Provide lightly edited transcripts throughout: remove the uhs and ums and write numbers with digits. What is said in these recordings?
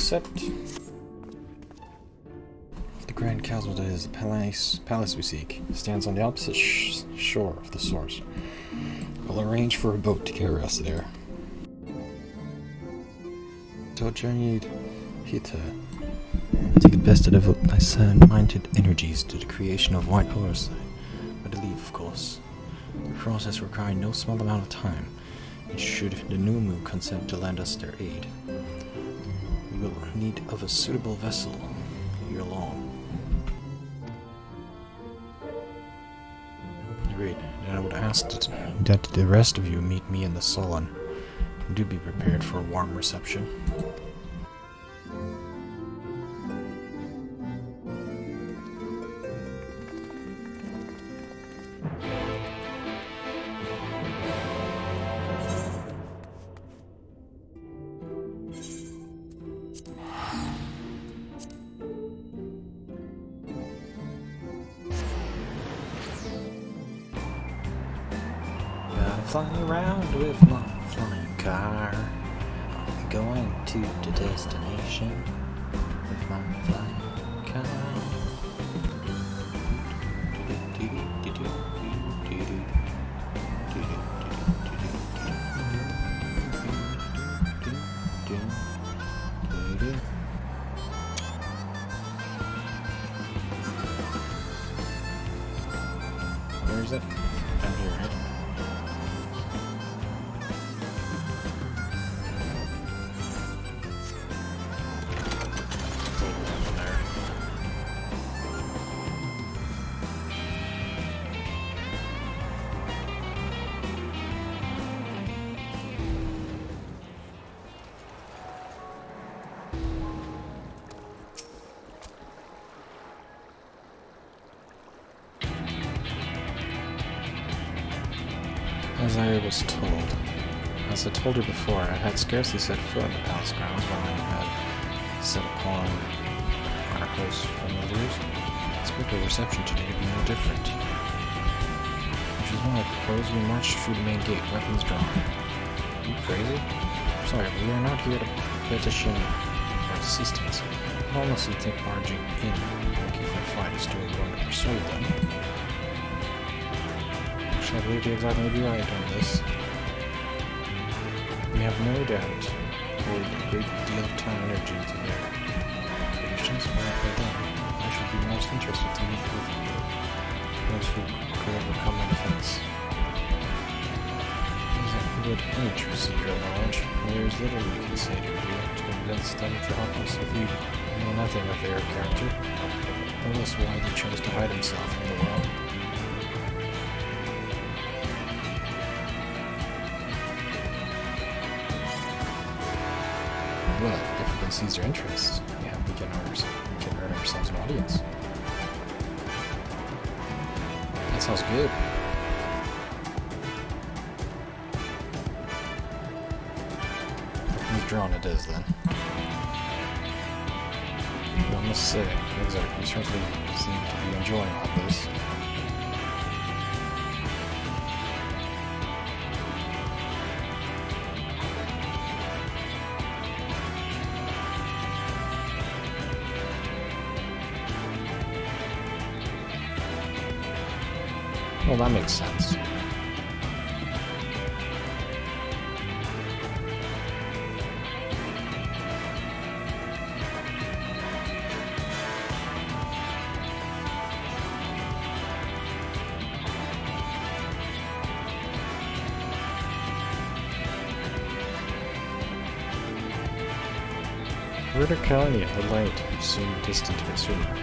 Except the Grand Chasm is the palace we seek. It stands on the opposite shore of the source. We'll arrange for a boat to carry us there. So journeyed hither. To get best to devote my minded energies to the creation of white oversight. By the leave, of course. The process requiring no small amount of time, and should the new moon consent to lend us their aid, we will need of a suitable vessel here long. Agreed. Then I would ask that the rest of you meet me in the salon. Do be prepared for a warm reception. Flying around with my flying car, going to the destination with my flying car. Where is it? Down here, right? As I told her before, I had scarcely set foot on the palace grounds when I had set upon our host's familiars. I expect our reception today to be no different. Which is why I propose we march through the main gate, weapons drawn. Are you crazy? Sorry, we are not here to petition for assistance. But unless you think barging in, looking for a fight is doing going to persuade them. Actually, I believe the XIV may be right on this. We have no doubt poured a great deal of time and energy into their creations, but for them, I should be most interested to meet with those who could overcome my defense. As a good any true seeker of knowledge, there is little we can say to do to convince them to help us if we know nothing of their character, or else why they chose to hide himself from the world. Well, if we can seize their interest, yeah, we can earn ourselves an audience. That sounds good. Withdrawn it is then. But I must say, you certainly seem to be enjoying all this. Well, that makes sense. Ritter Callinia, the light, seemed distant to consumer.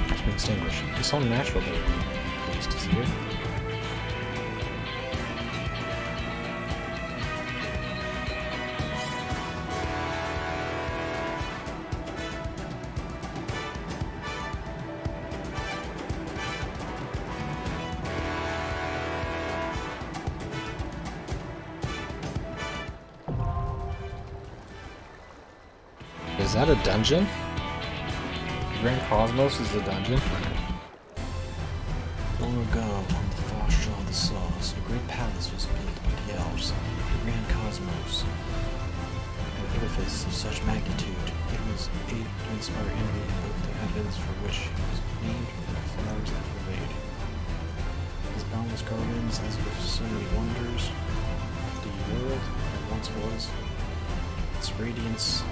It's been extinguished. It's all natural that we'd be pleased to see it. Is that a dungeon? Grand Cosmos is the dungeon? Long ago, on the far shore of the Source, a great palace was built by the elves, the Grand Cosmos. An edifice of such magnitude It was aimed to inspire envy and both the heavens for which it was named and the flowers that pervade. As boundless gardens, as with so many wonders, the world that once was, its radiance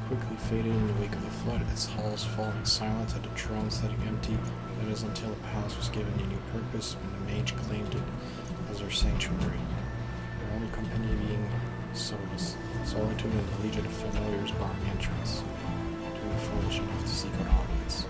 quickly faded in the wake of the flood, its halls falling silent and the throne sitting empty. That is until the palace was given a new purpose when the mage claimed it as their sanctuary. Their only company being solace, solitude, and the legion of familiars barring entrance. Too foolish enough to seek an audience.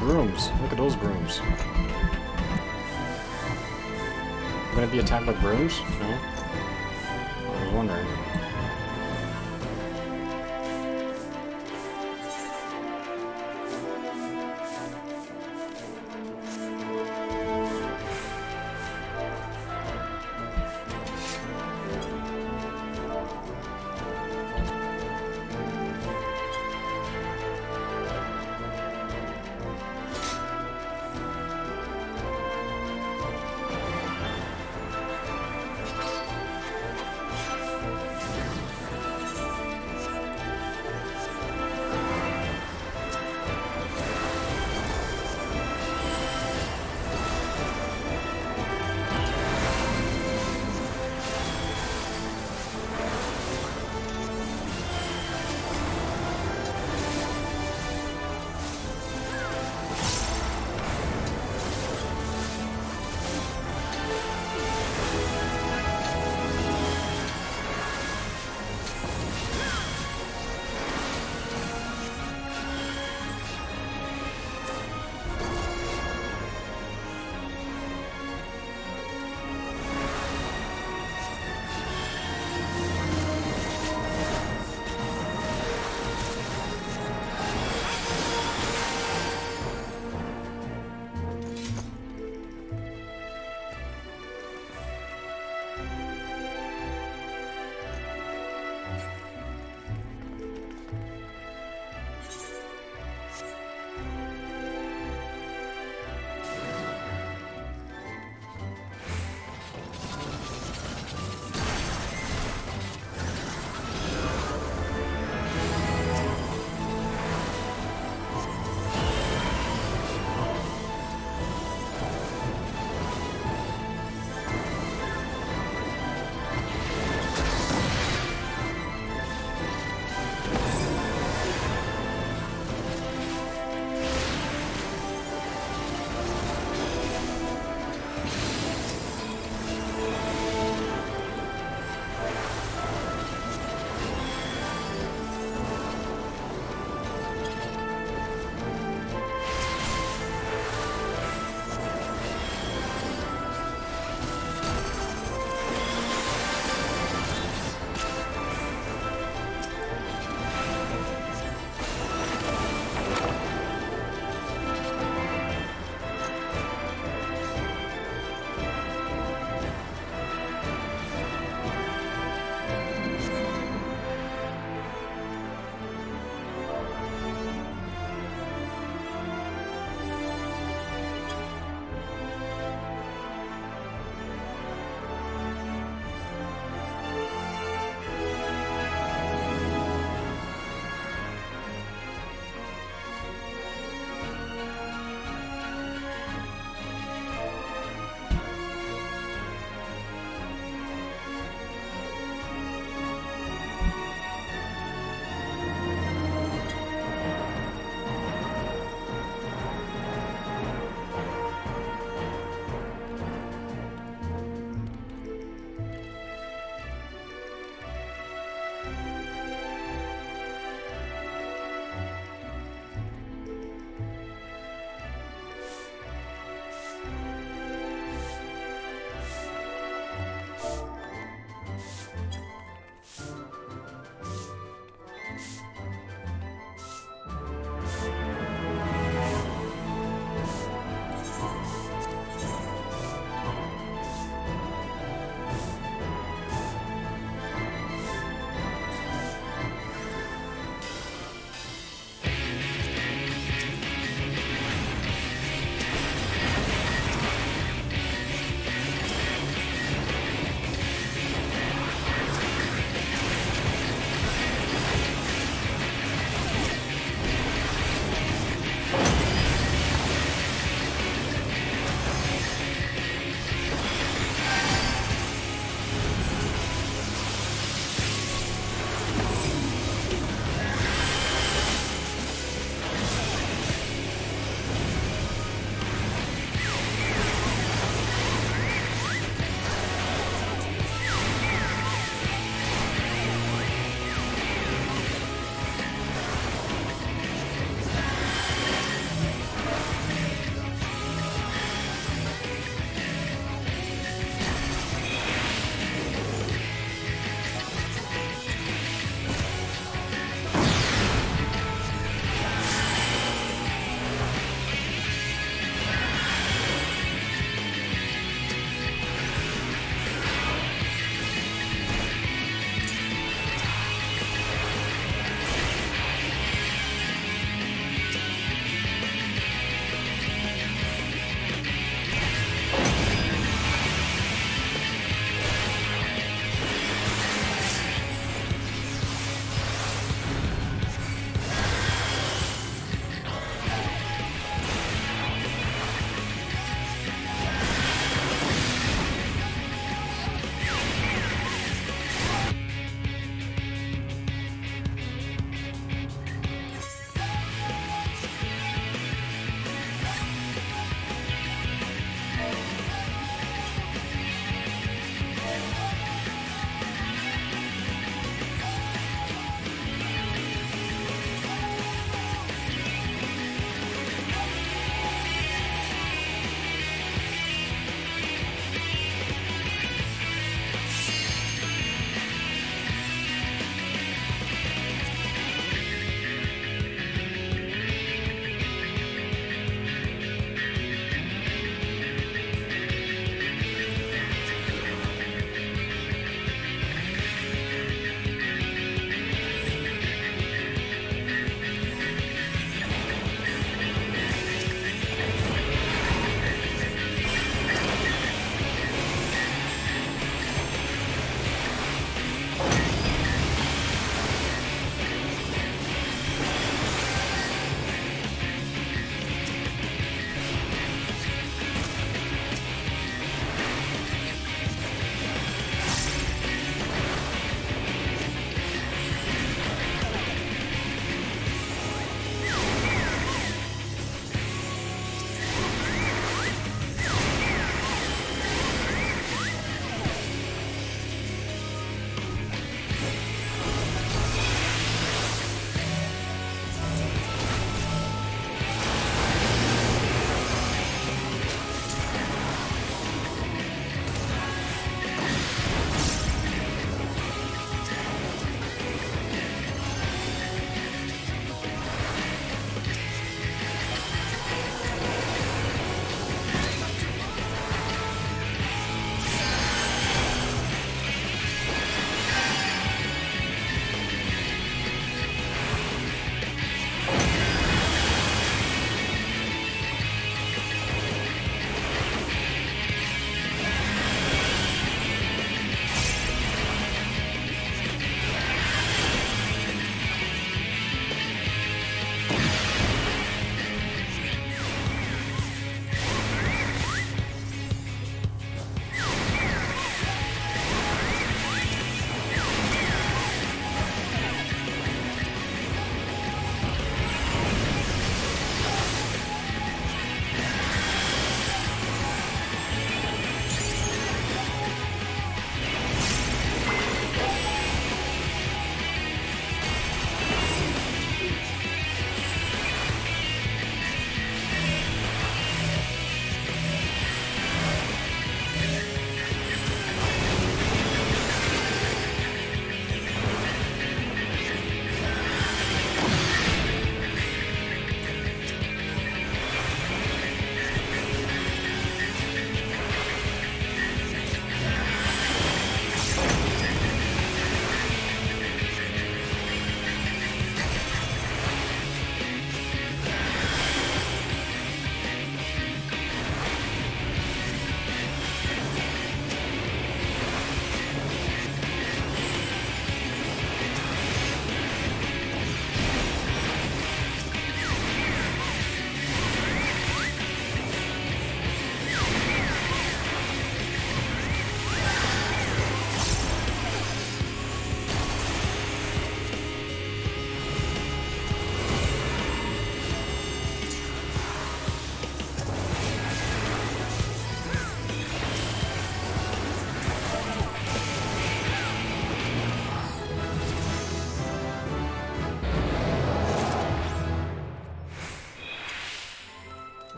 Brooms. Look at those brooms. I'm gonna be attacked by brooms? No? I was wondering.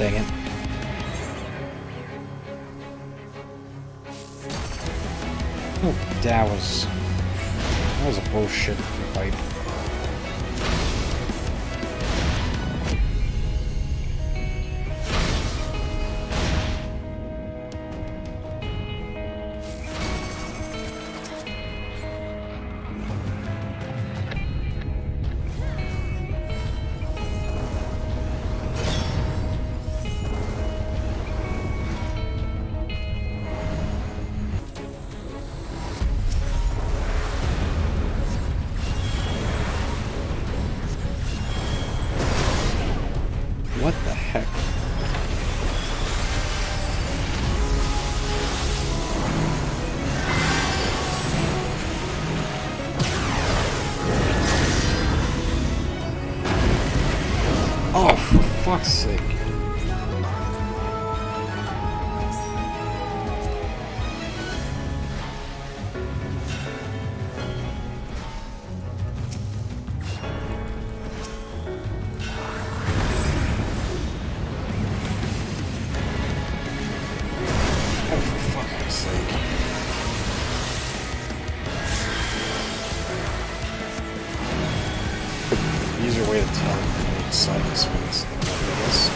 Dang it. Oh, that was a bullshit fight. What the heck? Oh, for fuck's sake. Easier way to tell which side this one's, I guess.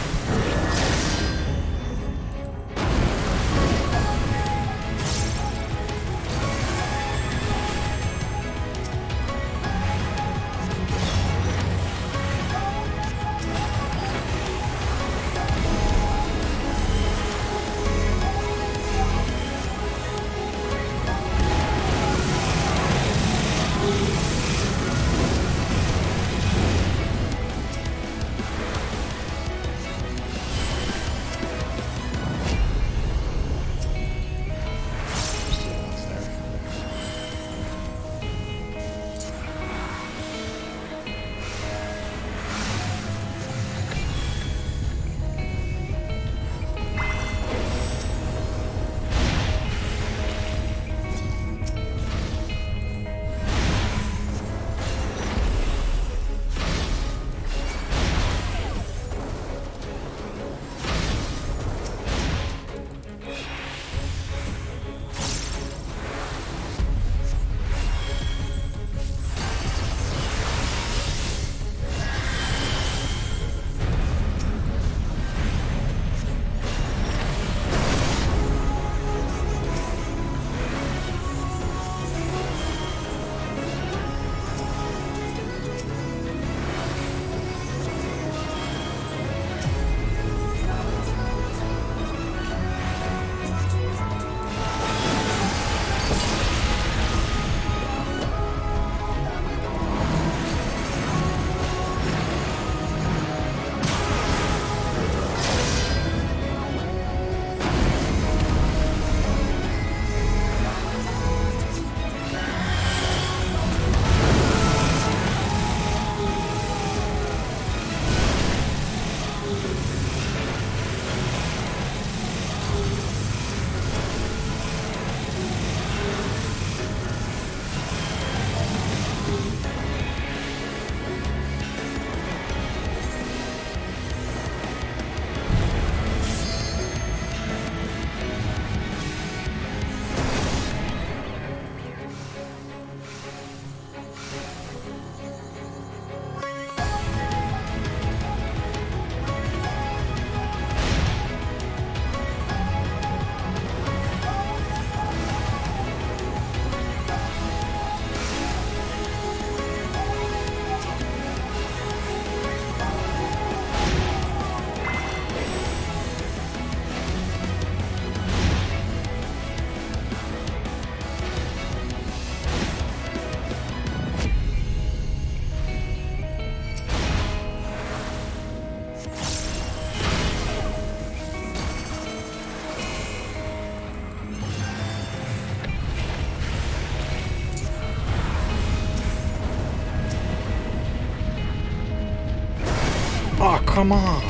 Oh, come on!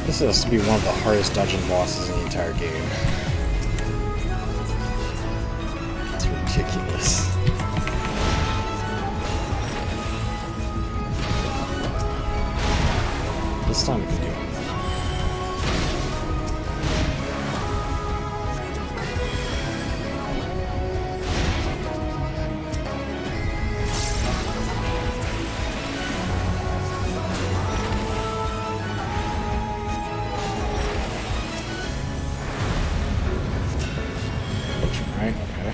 This This has to be one of the hardest dungeon bosses in the entire game. It's ridiculous. This time we can do it. Right, okay.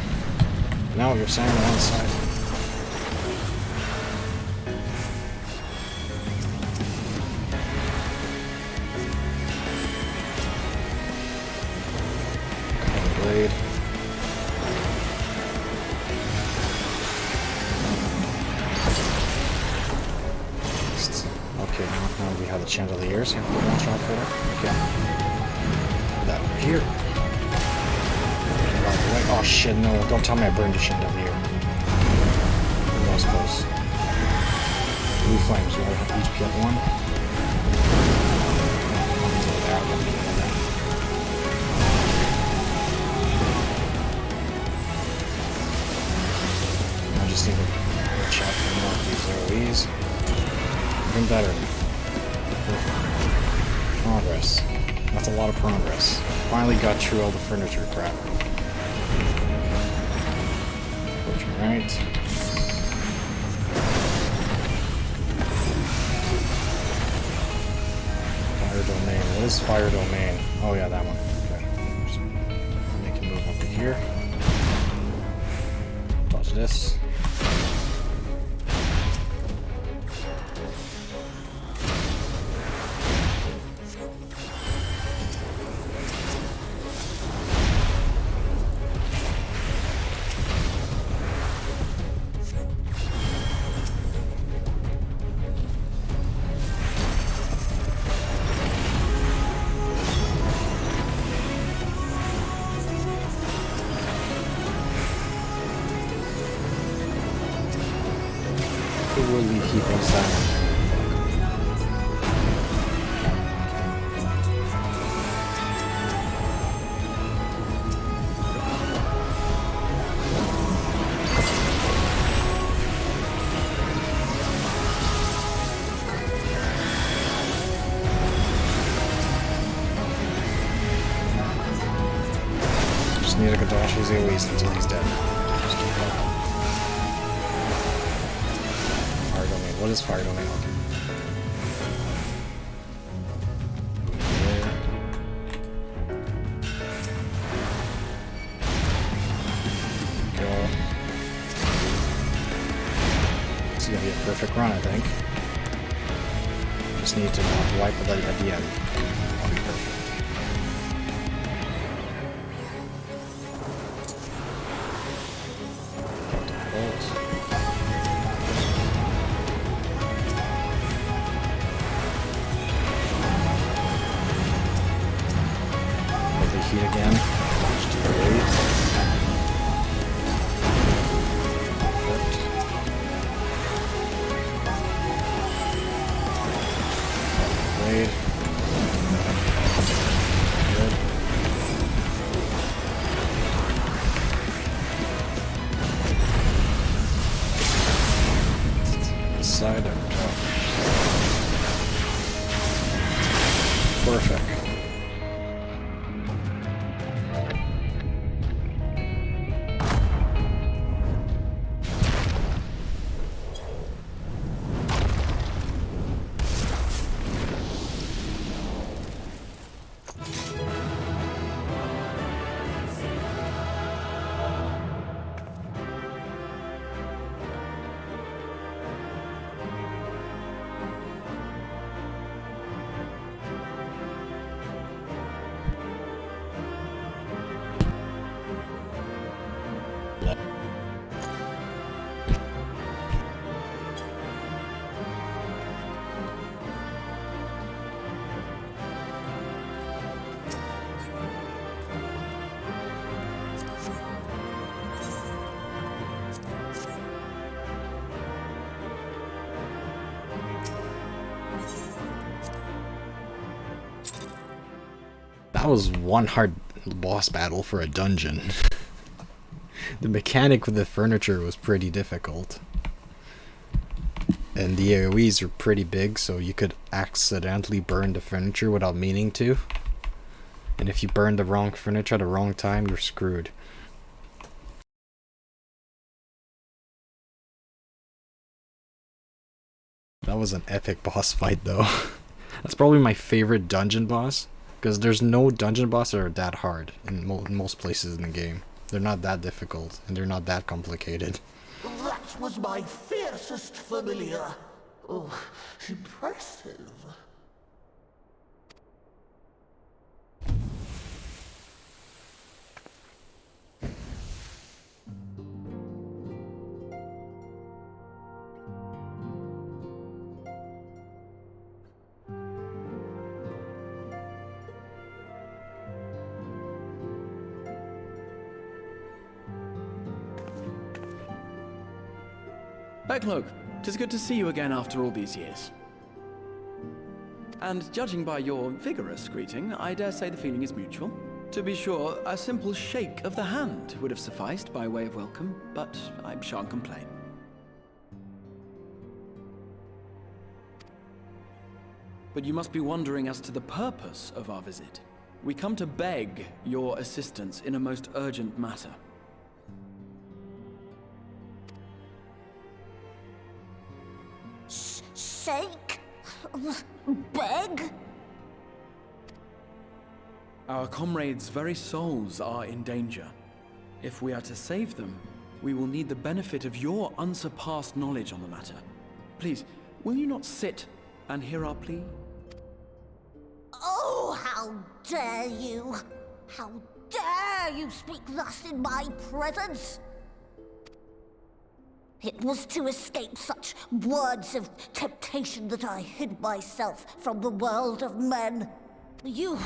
Now you're saying on one side. Blade. Okay, now we have the chandeliers. You have to watch out for. Okay. That over here. By the way. Oh shit, no. Don't tell me I burned the chandelier. That was close. Blue flames, we'll each get one. There, I'll get that. I just need to check more of these AoEs. Even better. Progress. That's a lot of progress. Finally got through all the furniture crap. Right. Fire domain. What is fire domain? Oh yeah, that one. Okay. Just make a move over here. Dodge this. Who will we keep inside? Just need to go dash his AoEs until he's dead. Just keep going. Fire domain. What is fire domain? Okay. There. Go. It's gonna be a perfect run, I think. Just need to not wipe it at the end. That'll be perfect. Heat again. Just do the blade. Perfect. Blade. Good. This side, there we go. Perfect. You That was one hard boss battle for a dungeon. The mechanic with the furniture was pretty difficult. And the AoEs are pretty big, so you could accidentally burn the furniture without meaning to. And if you burn the wrong furniture at the wrong time, you're screwed. That was an epic boss fight though. That's probably my favorite dungeon boss, because there's no dungeon boss that are that hard in most places in the game. They're not that difficult, and they're not that complicated. That was my fiercest familiar. Oh, impressive. Backlook, 'tis good to see you again after all these years. And judging by your vigorous greeting, I dare say the feeling is mutual. To be sure, a simple shake of the hand would have sufficed by way of welcome, but I shan't complain. But you must be wondering as to the purpose of our visit. We come to beg your assistance in a most urgent matter. Sake? Beg? Our comrades' very souls are in danger. If we are to save them, we will need the benefit of your unsurpassed knowledge on the matter. Please, will you not sit and hear our plea? Oh, how dare you! How dare you speak thus in my presence! It was to escape such words of temptation that I hid myself from the world of men. You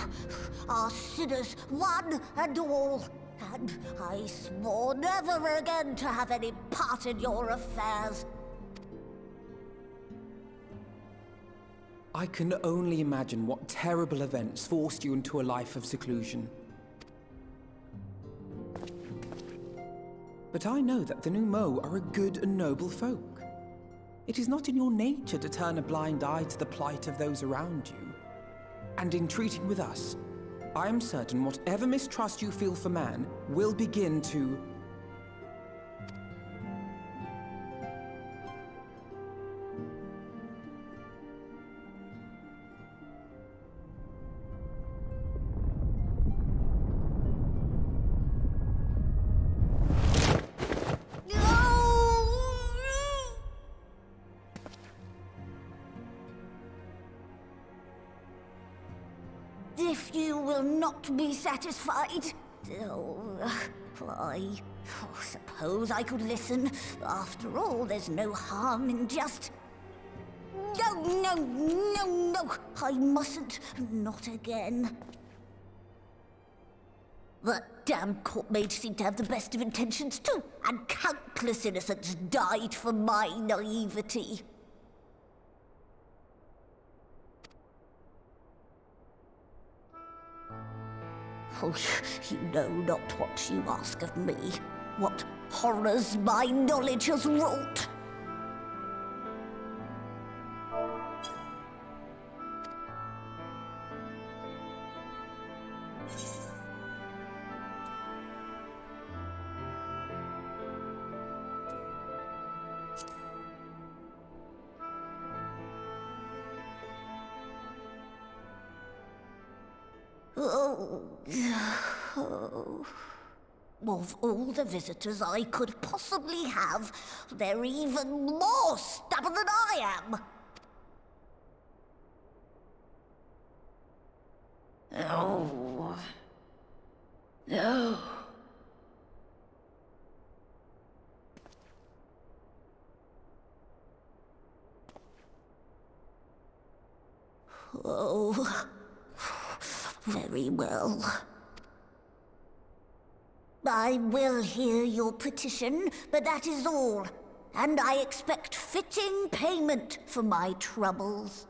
are sinners, one and all, and I swore never again to have any part in your affairs. I can only imagine what terrible events forced you into a life of seclusion. But I know that the Numo are a good and noble folk. It is not in your nature to turn a blind eye to the plight of those around you. And in treating with us, I am certain whatever mistrust you feel for man will begin to... If you will not be satisfied, I suppose I could listen. After all, there's no harm in just... No, I mustn't. Not again. That damn court mage seemed to have the best of intentions too, and countless innocents died for my naivety. Oh, you know not what you ask of me, what horrors my knowledge has wrought. Of all the visitors I could possibly have, they're even more stubborn than I am. Oh. No. Oh. Very well. I will hear your petition, but that is all. And I expect fitting payment for my troubles.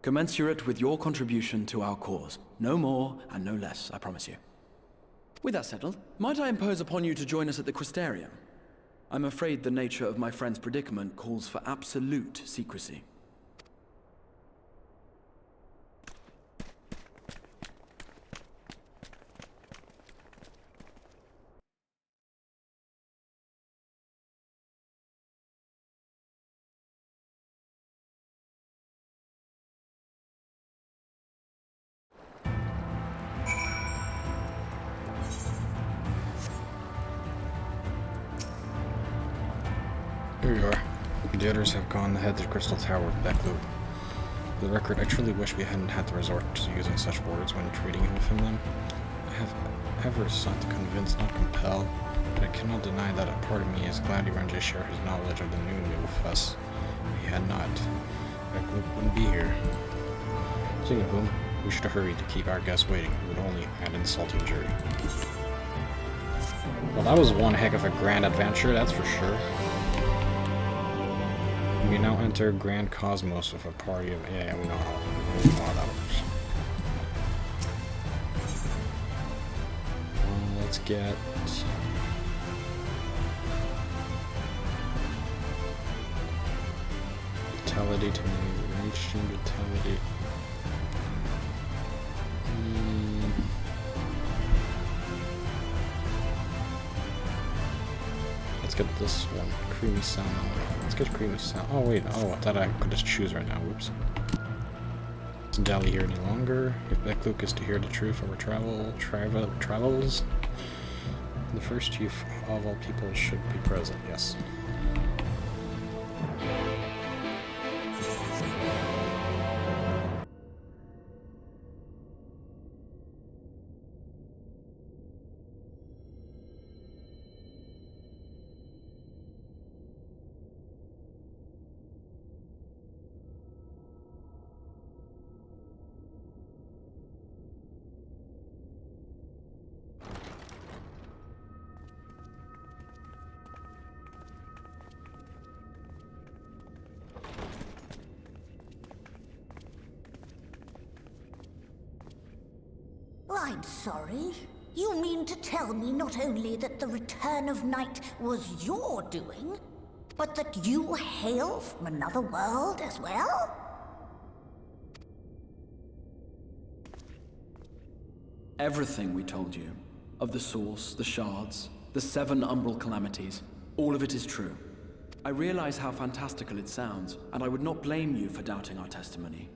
commensurate with your contribution to our cause. No more and no less, I promise you. With that settled, might I impose upon you to join us at the Crystarium? I'm afraid the nature of my friend's predicament calls for absolute secrecy. Here you are. The others have gone ahead to the Crystal Tower with that loop. For the record, I truly wish we hadn't had to resort to using such words when treating him from them. I have ever sought to convince, not compel, but I cannot deny that a part of me is glad Iranji shared his knowledge of the new with us. If he had not, that loop wouldn't be here. Speaking of whom, we should hurry to keep our guests waiting. It would only add insult to injury. Well, that was one heck of a grand adventure, that's for sure. We now enter Grand Cosmos with a party of... Yeah, we know how that works. Let's get... Vitality to reach vitality. Let's get this one. Creamy sound. Let's get creamy sound. Oh wait, oh, I thought I could just choose right now. Whoops. Let's dally here any longer. If Beckluke is to hear the truth of our travels, the first chief of all people should be present, yes. I'm sorry. You mean to tell me not only that the return of night was your doing, but that you hail from another world as well? Everything we told you, of the source, the shards, the 7 umbral calamities, all of it is true. I realize how fantastical it sounds, and I would not blame you for doubting our testimony.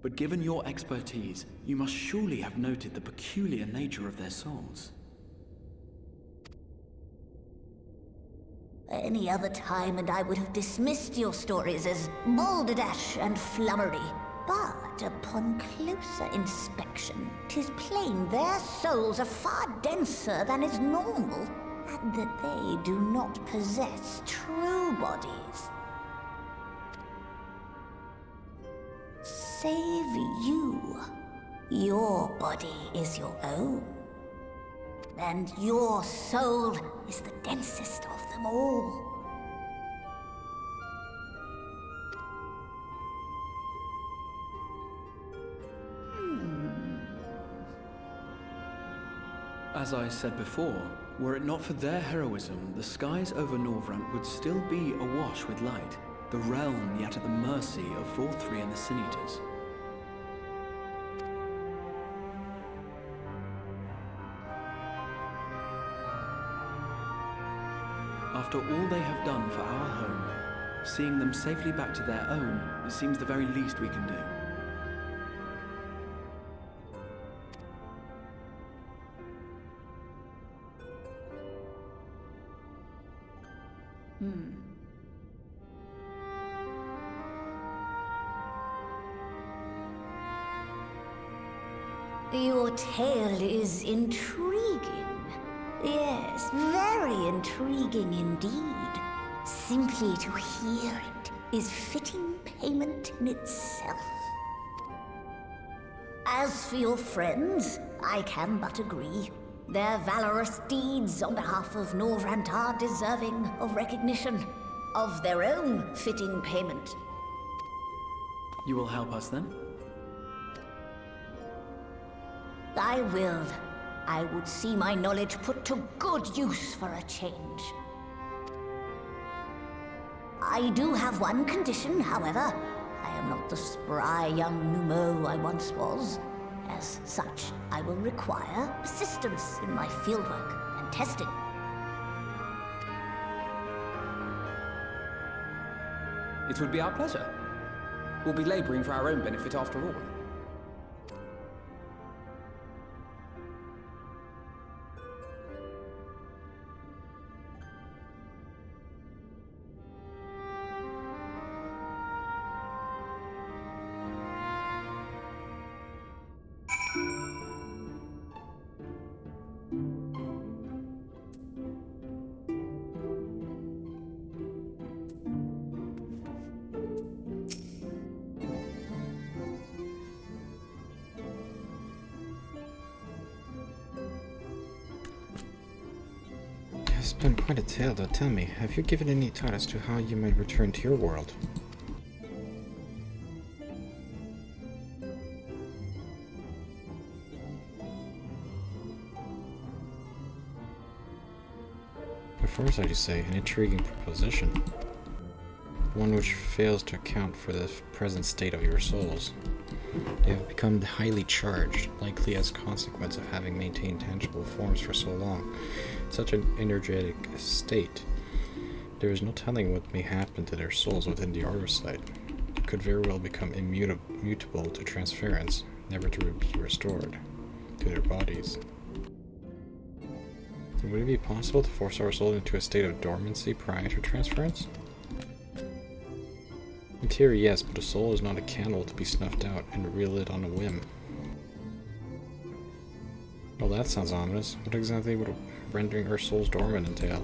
But given your expertise, you must surely have noted the peculiar nature of their souls. Any other time and I would have dismissed your stories as balderdash and flummery. But upon closer inspection, 'tis plain their souls are far denser than is normal, and that they do not possess true bodies. Save you. Your body is your own. And your soul is the densest of them all. As I said before, were it not for their heroism, the skies over Norvrant would still be awash with light, the realm yet at the mercy of Vorthri and the Sin Eaters. After all they have done for our home, seeing them safely back to their own, it seems the very least we can do. Your tale is intriguing. Yes, very intriguing indeed. Simply to hear it is fitting payment in itself. As for your friends, I can but agree. Their valorous deeds on behalf of Norvrant are deserving of recognition. of their own fitting payment. You will help us then? I will. I would see my knowledge put to good use for a change. I do have one condition, however. I am not the spry young Numo I once was. As such, I will require assistance in my fieldwork and testing. It would be our pleasure. We'll be laboring for our own benefit after all. It's been quite a tale, though. Tell me, have you given any thought as to how you might return to your world? A foresight, you say, an intriguing proposition. One which fails to account for the present state of your souls. They have become highly charged, likely as a consequence of having maintained tangible forms for so long. In such an energetic state, there is no telling what may happen to their souls within the outer side. They could very well become immutable to transference, never to be restored to their bodies. Would it be possible to force our soul into a state of dormancy prior to transference? In theory, yes, but a soul is not a candle to be snuffed out and relit on a whim. Well, that sounds ominous. What exactly would rendering our souls dormant entail?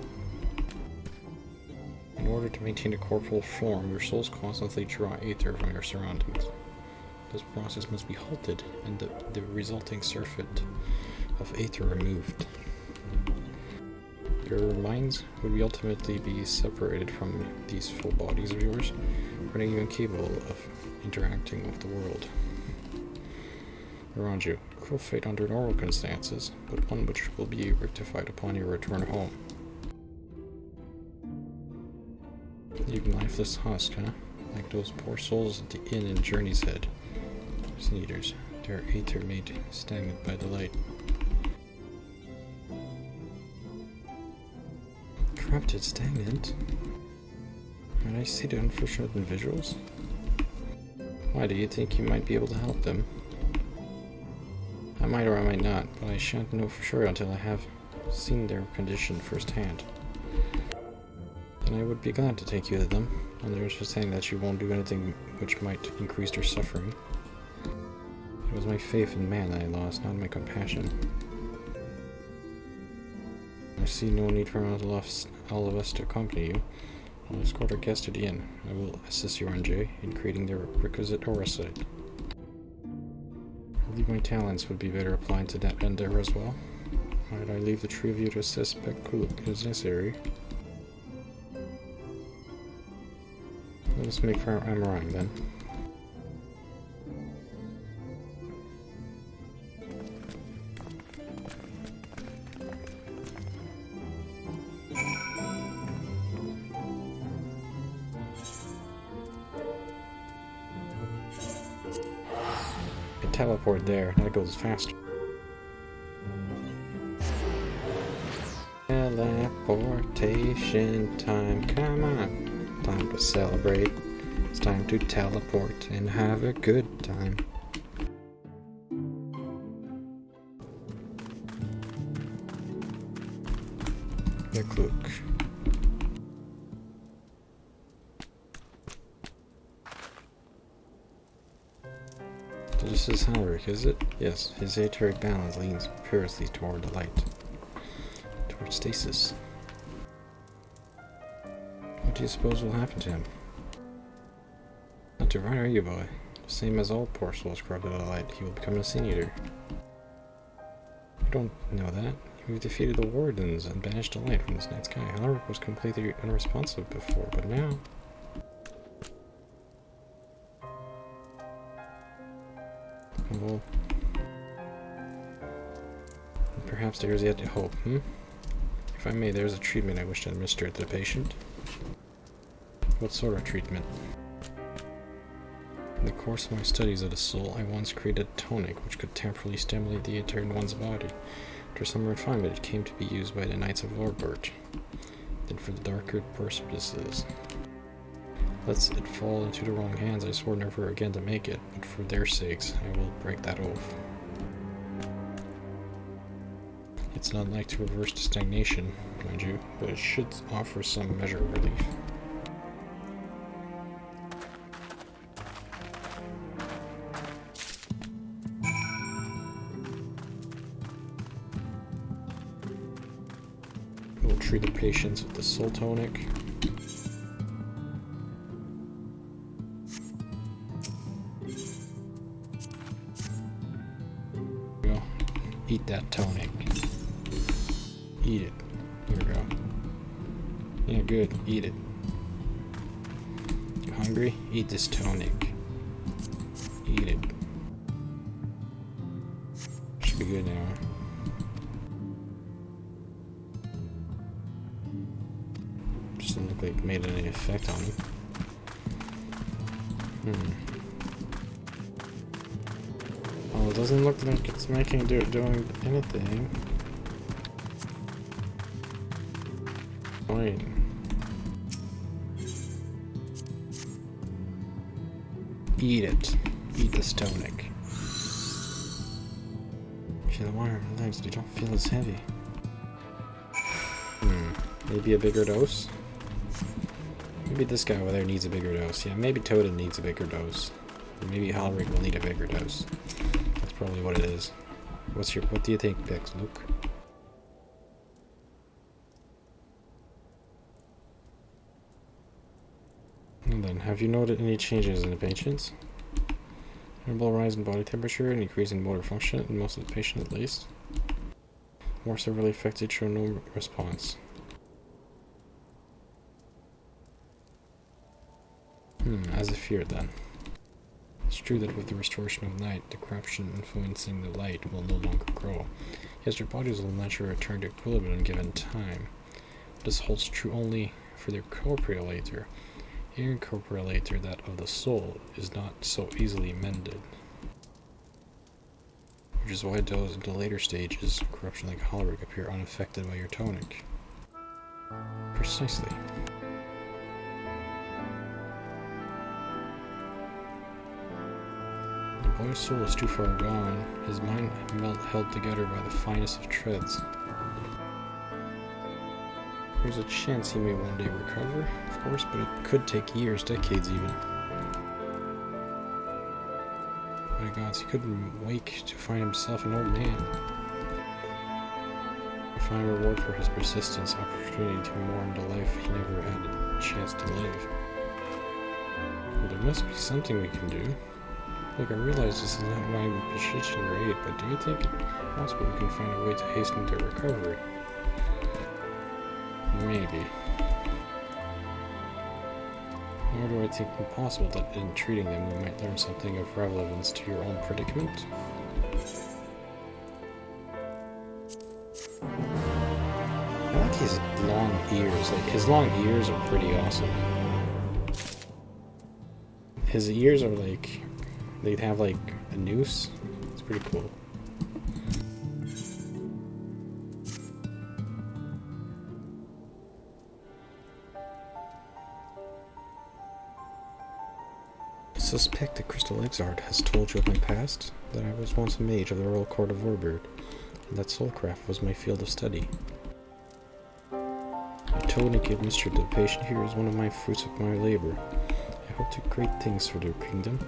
In order to maintain a corporeal form, your souls constantly draw Aether from your surroundings. This process must be halted and the resulting surfeit of Aether removed. Your minds would ultimately be separated from these full bodies of yours, rendering you incapable of interacting with the world around you. Cruel fate under normal circumstances, but one which will be rectified upon your return home. You lifeless husk, huh? Like those poor souls at the inn in Journey's Head. Sin eaters, their Aether made stagnant by the light. Corrupted, stagnant? Might I see the unfortunate individuals? Why, do you think you might be able to help them? I might or I might not, but I shan't know for sure until I have seen their condition firsthand. Then I would be glad to take you to them, under the understanding that you won't do anything which might increase their suffering. It was my faith in man that I lost, not my compassion. I see no need for all of us to accompany you. I'll escort our guest to the inn. I will assist you, RJ, in creating the requisite aura site. I believe my talents would be better applied to that endeavor as well. Might I leave the three of you to assist Bekuluk as necessary? Let us make for Amarang then. Teleport there, that goes faster. Teleportation time, come on. Time to celebrate. It's time to teleport and have a good time. Look. So this is Halric, is it? Yes, his aetheric balance leans perilously toward the light. Toward stasis. What do you suppose will happen to him? Not too right, are you, boy? Same as all poor souls corrupted by the light, he will become a sin eater. You don't know that. We defeated the wardens and banished the light from this night sky. Alaric was completely unresponsive before, but now... Well... Perhaps there is yet hope, If I may, there is a treatment I wish to administer to the patient. What sort of treatment? In the course of my studies of the soul, I once created a tonic which could temporarily stimulate the Aether in one's body. After some refinement, it came to be used by the Knights of Vorbert. Then for the darker purposes. Lest it fall into the wrong hands, I swore never again to make it, but for their sakes, I will break that oath. It's not like to reverse the stagnation, mind you, but it should offer some measure of relief. We'll treat the patients with the soul tonic. Go. Eat that tonic. Eat it. Here we go. Yeah, good. Eat it. You hungry? Eat this tonic. Eat it. Should be good now. Doesn't look like it made any effect on him. Oh, it doesn't look like it's doing anything. Wait. Eat it. Eat this tonic. Feel the wire on my legs, they don't feel as heavy. Maybe a bigger dose? Maybe this guy over there needs a bigger dose. Yeah, maybe Totem needs a bigger dose. Or maybe Halric will need a bigger dose. That's probably what it is. What do you think, Bex, Luke? And then, have you noted any changes in the patients? Notable rise in body temperature and increase in motor function in most of the patients at least. More severely affected show no response. As I feared then. It's true that with the restoration of night, the corruption influencing the light will no longer grow. Yes, their bodies will naturally return to equilibrium given time. This holds true only for their corporeal Aether. The incorporeal Aether, that of the soul, is not so easily mended. Which is why those in the later stages, corruption like Halric, appear unaffected by your tonic. Precisely. The boy's soul is too far gone, his mind held together by the finest of threads. There's a chance he may one day recover, of course, but it could take years, decades even. My gods, he couldn't wake to find himself an old man. A fine reward for his persistence, opportunity to mourn the life he never had a chance to live. Well, there must be something we can do. Look, I realize this is not why we petition your aid, but do you think it's possible we can find a way to hasten their recovery? Maybe. Nor do I think it impossible that in treating them we might learn something of relevance to your own predicament. I like his long ears. Like, his long ears are pretty awesome. His ears are like... they'd have like a noose. It's pretty cool. I suspect that Crystal XIV has told you of my past, that I was once a mage of the Royal Court of Vorbert, and that soulcraft was my field of study. The tonic administered to the patient here is one of my fruits of my labor. I hope to great things for their kingdom,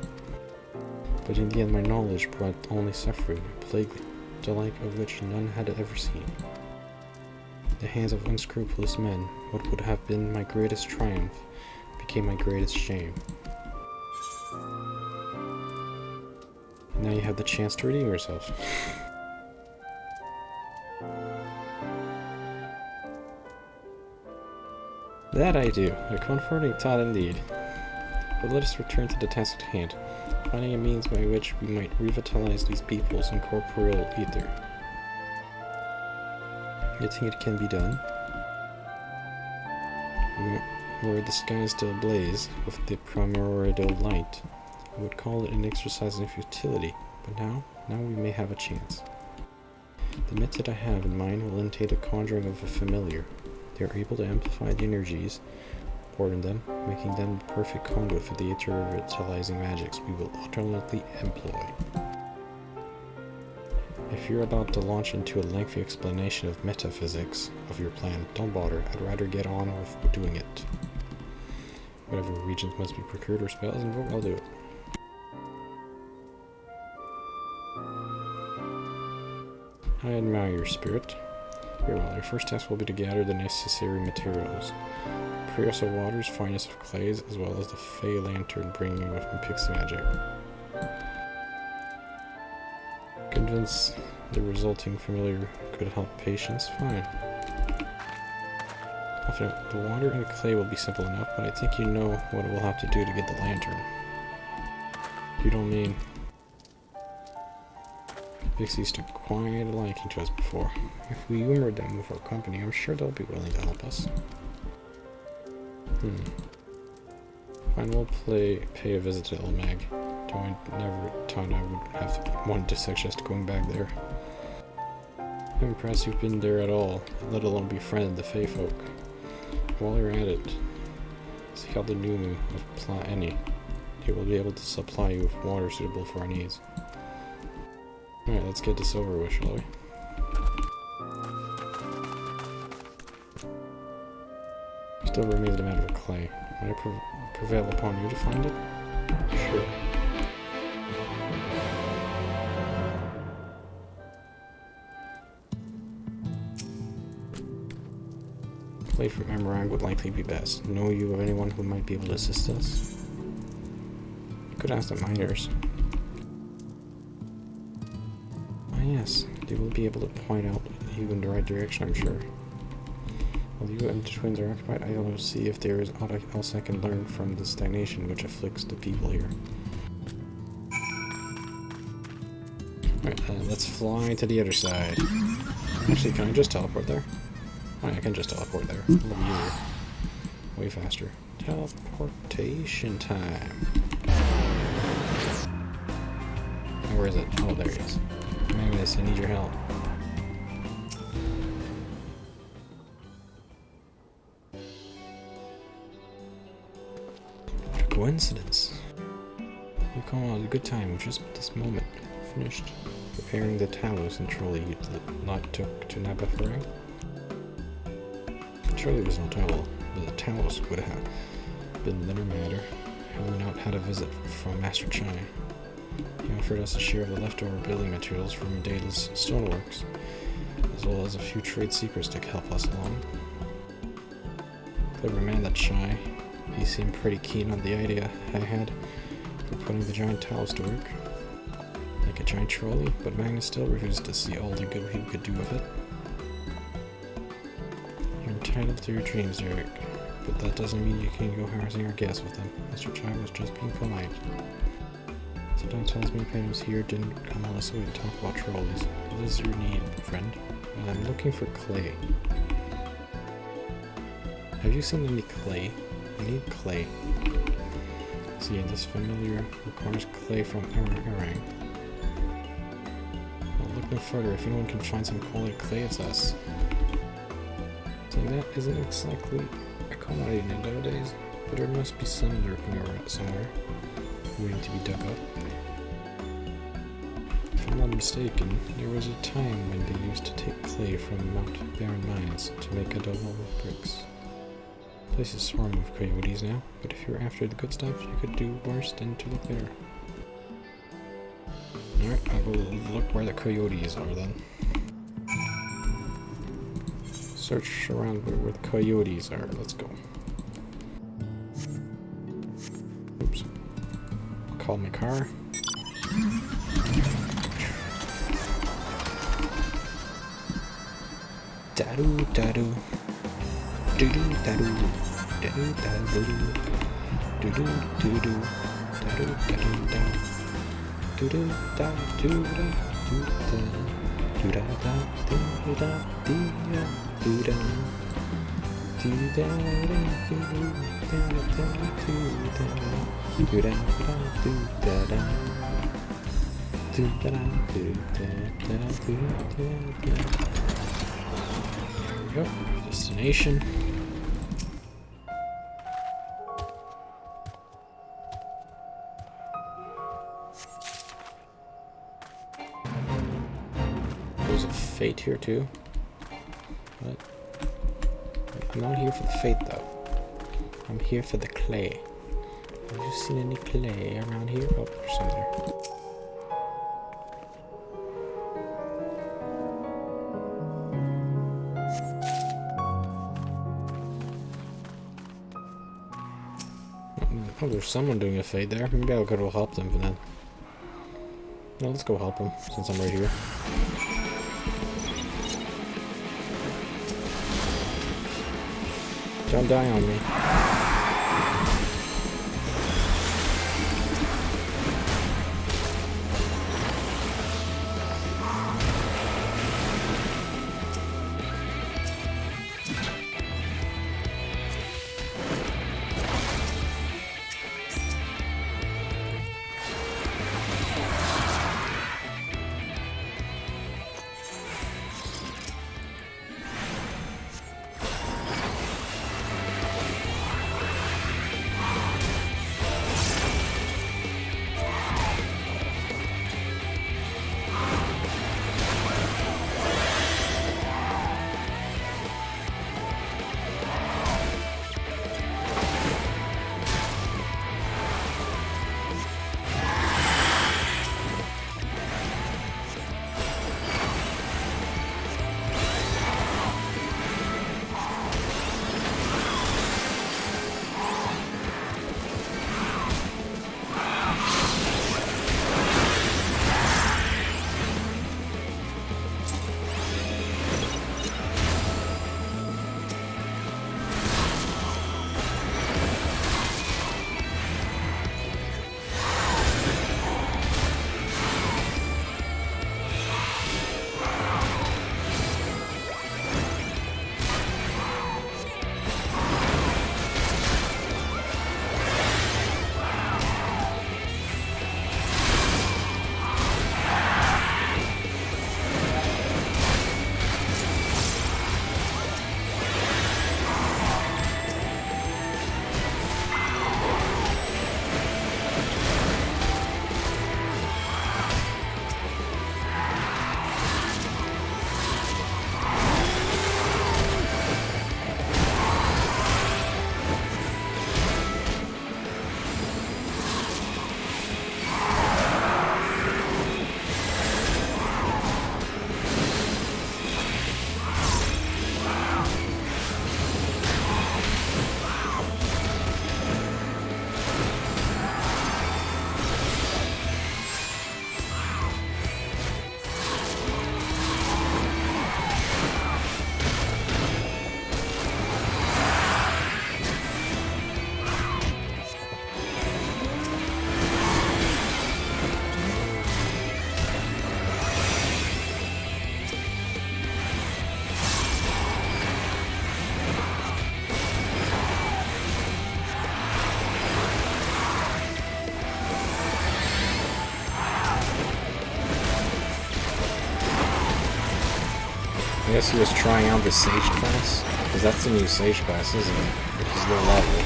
but in the end my knowledge brought only suffering, a plague the like of which none had ever seen. In the hands of unscrupulous men, what would have been my greatest triumph became my greatest shame. Now you have the chance to redeem yourself. That I do. A comforting thought indeed. But let us return to the task at hand, finding a means by which we might revitalize these peoples in corporeal ether. You think it can be done? Were the skies still ablaze with the primordial light, I would call it an exercise in futility, but now we may have a chance. The method I have in mind will entail the conjuring of a familiar. They are able to amplify the energies poured in them, making them the perfect conduit for the ether-revitalizing magics we will alternately employ. If you're about to launch into a lengthy explanation of metaphysics of your plan, don't bother. I'd rather get on with doing it. Whatever regions must be procured or spells invoked, I'll do it. I admire your spirit. Very well, your first task will be to gather the necessary materials. Prius of waters, finest of clays, as well as the Fey lantern bringing with me pixie magic. Convince the resulting familiar could help patients? Fine. The water and the clay will be simple enough, but I think you know what we'll have to do to get the lantern. You don't mean... Pixies took quite a liking to us before. If we humored them with our company, I'm sure they'll be willing to help us. Fine, we'll pay a visit to Elmag. Though I never thought I would have to want to suggest going back there. I'm impressed you've been there at all, let alone befriended the Fey folk. While you're at it, seek out the Numu of Plaeni. He will be able to supply you with water suitable for our needs. Alright, let's get this over with, shall we? Still remains a matter of clay. Might I prevail upon you to find it? Sure. Clay from Emerald would likely be best. Know you of anyone who might be able to assist us? You could ask the miners. Ah yes, they will be able to point out you in the right direction, I'm sure. While you and the twins are occupied, I will see if there is aught else I can learn from the stagnation which afflicts the people here. Alright, let's fly to the other side. Actually, can I just teleport there? Oh, yeah, I can just teleport there. A little easier. Way faster. Teleportation time. Where is it? Oh, there he is. Magnus, I need your help. What a coincidence. You come out at a good time, just this moment. Finished preparing the Talos and trolley you took to Nabathorang. Surely was no trouble, but the Talos would have been a little matter had we not had a visit from Master Chai. He offered us a share of the leftover building materials from Data's stoneworks, as well as a few trade secrets to help us along. Clever man, that Chai. He seemed pretty keen on the idea I had for putting the giant Talos to work. Like a giant trolley, but Magnus still refused to see all the good he could do with it. Entitled to your dreams, Eric, but that doesn't mean you can go harassing our guests with them. Mr. Chai was just being polite. Sometimes tells me if I was here didn't come all this way to talk about trolleys. What is your need, friend? I'm looking for clay. Have you seen any clay? I need clay. See, this familiar requires clay from Emerald. Well, look no further. If anyone can find some quality clay, it's us. That isn't exactly a commodity nowadays, but there must be some lurking around somewhere, waiting to be dug up. If I'm not mistaken, there was a time when they used to take clay from Mount Barren mines to make a double with bricks. The place is swarming with coyotes now, but if you're after the good stuff, you could do worse than to look there. Alright, I'll go look where the coyotes are then. Search around where the coyotes are. Let's go. Oops. I'll call my car. Dadu dadu. Doo doo dadu. There we go. Destination. There's a fate here too. What? I'm not here for the fate though. I'm here for the clay. Have you seen any clay around here? Oh, there's some there. Oh, there's someone doing a fade there. Maybe I could have helped him, but then... No, let's go help him, since I'm right here. Don't die on me. I guess he was trying out the Sage class, because that's the new Sage class, isn't it? Which is low level.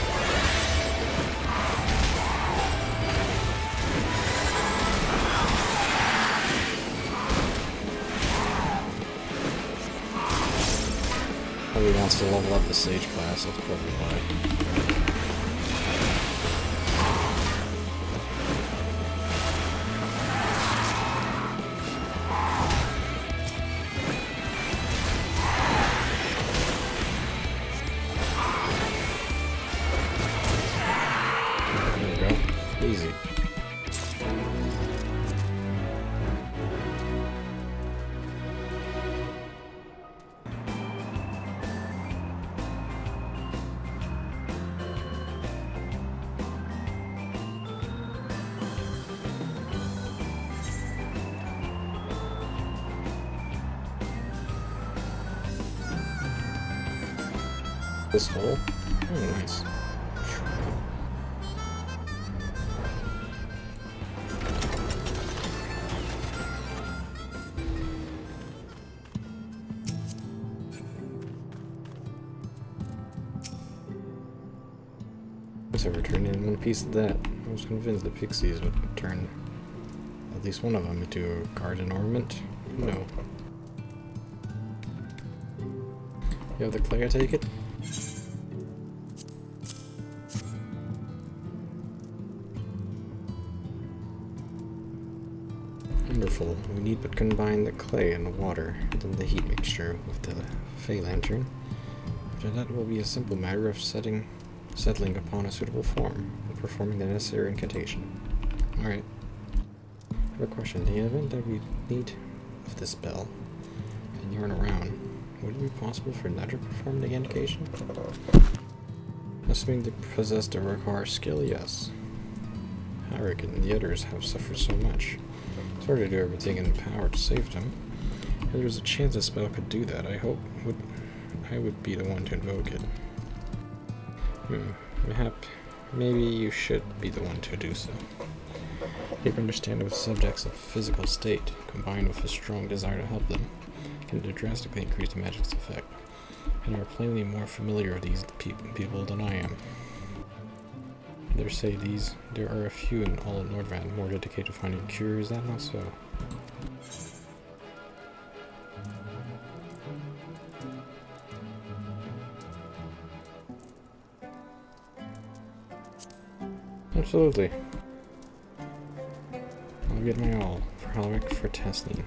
Probably wants to level up the Sage class, that's probably why. Easy. This hole? Oh, nice. So we're turning in one piece of that. I was convinced the pixies would turn at least one of them into a garden ornament. No. You have the clay, I take it? Wonderful. We need but combine the clay and the water, and then the heat mixture with the Fey Lantern. After that, it will be a simple matter of settling upon a suitable form and performing the necessary incantation. Alright. I have a question. In the event that we need of this spell and you aren't around, would it be possible for Nedra to perform the incantation? Assuming they possess the required skill, yes. Harik and the others have suffered so much. It's hard to do everything in power to save them. If there's a chance a spell could do that, I would be the one to invoke it. Maybe you should be the one to do so. Deeper understanding of subjects of physical state, combined with a strong desire to help them, can drastically increase the magic's effect, and you are plainly more familiar with these people than I am. I dare say there are a few in all of Nordvand more dedicated to finding a cure, is that not so? Absolutely. I'll get my all for Halric, for Tesnine.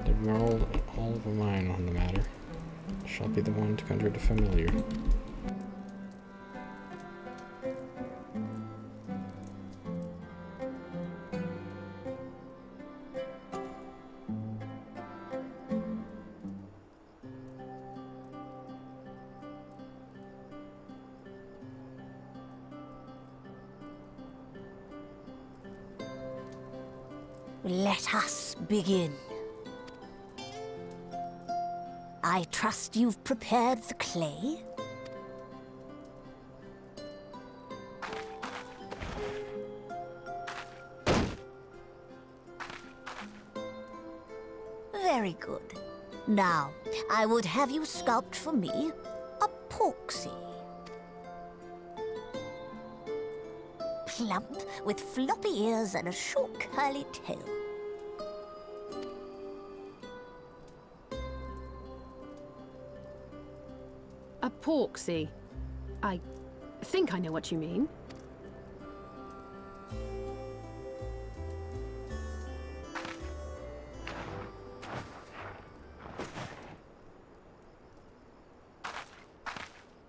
They were all of a mind on the matter. Shall be the one to conjure the familiar. Let us begin. I trust you've prepared the clay? Very good. Now, I would have you sculpt for me a porksy. Plump, with floppy ears and a short curly tail. A porksy. I think I know what you mean.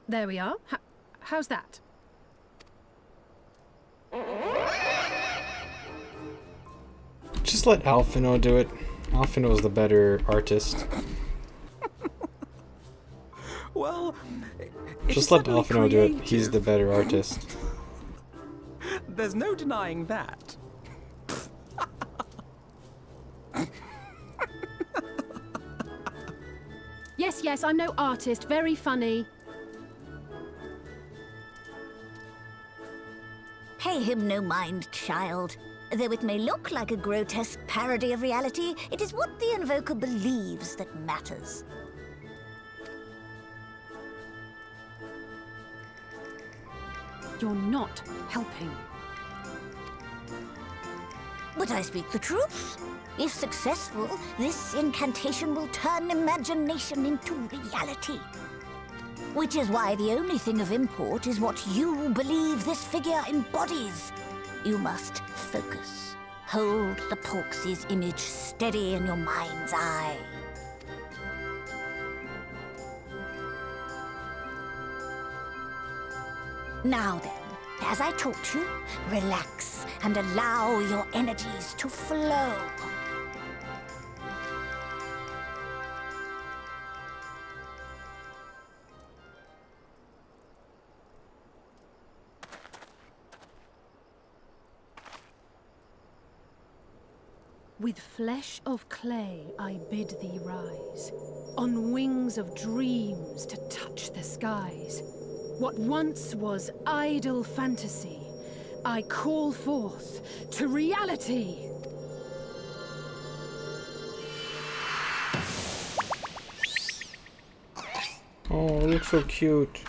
There we are. How's that? Just let Alphino do it. Alphino is the better artist. Well, just let Alphino do it. He's the better artist. There's no denying that. Yes, I'm no artist. Very funny. Pay him no mind, child. Though it may look like a grotesque parody of reality, it is what the invoker believes that matters. You're not helping. But I speak the truth. If successful, this incantation will turn imagination into reality. Which is why the only thing of import is what you believe this figure embodies. You must focus. Hold the Porksy's image steady in your mind's eye. Now then, as I taught you, relax and allow your energies to flow. With flesh of clay I bid thee rise, on wings of dreams to touch the skies. What once was idle fantasy, I call forth to reality. Oh, it looks so cute.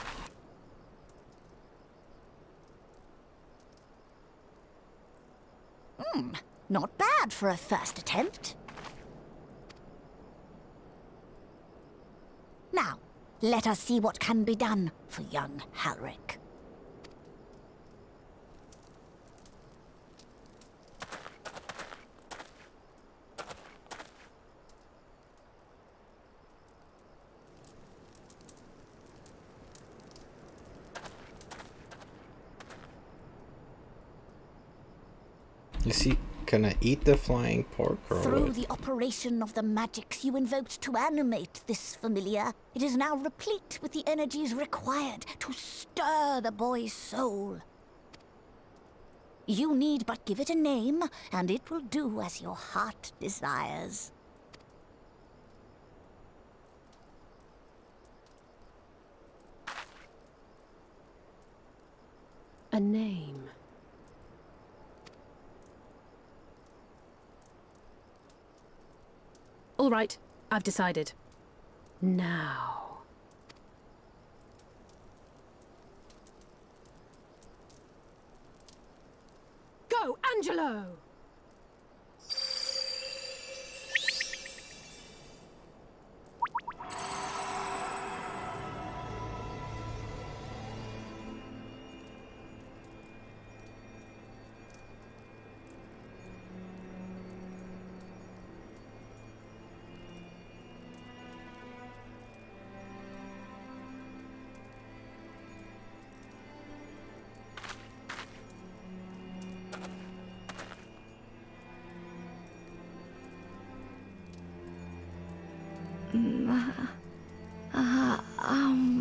Not bad for a first attempt. Now, let us see what can be done for young Halric. Is he gonna eat the flying pork or Through what? the operation of the magics you invoked to animate this familiar, it is now replete with the energies required to stir the boy's soul. You need but give it a name, and it will do as your heart desires. A name. All right, I've decided. Now. Go, Angelo! Mother, I...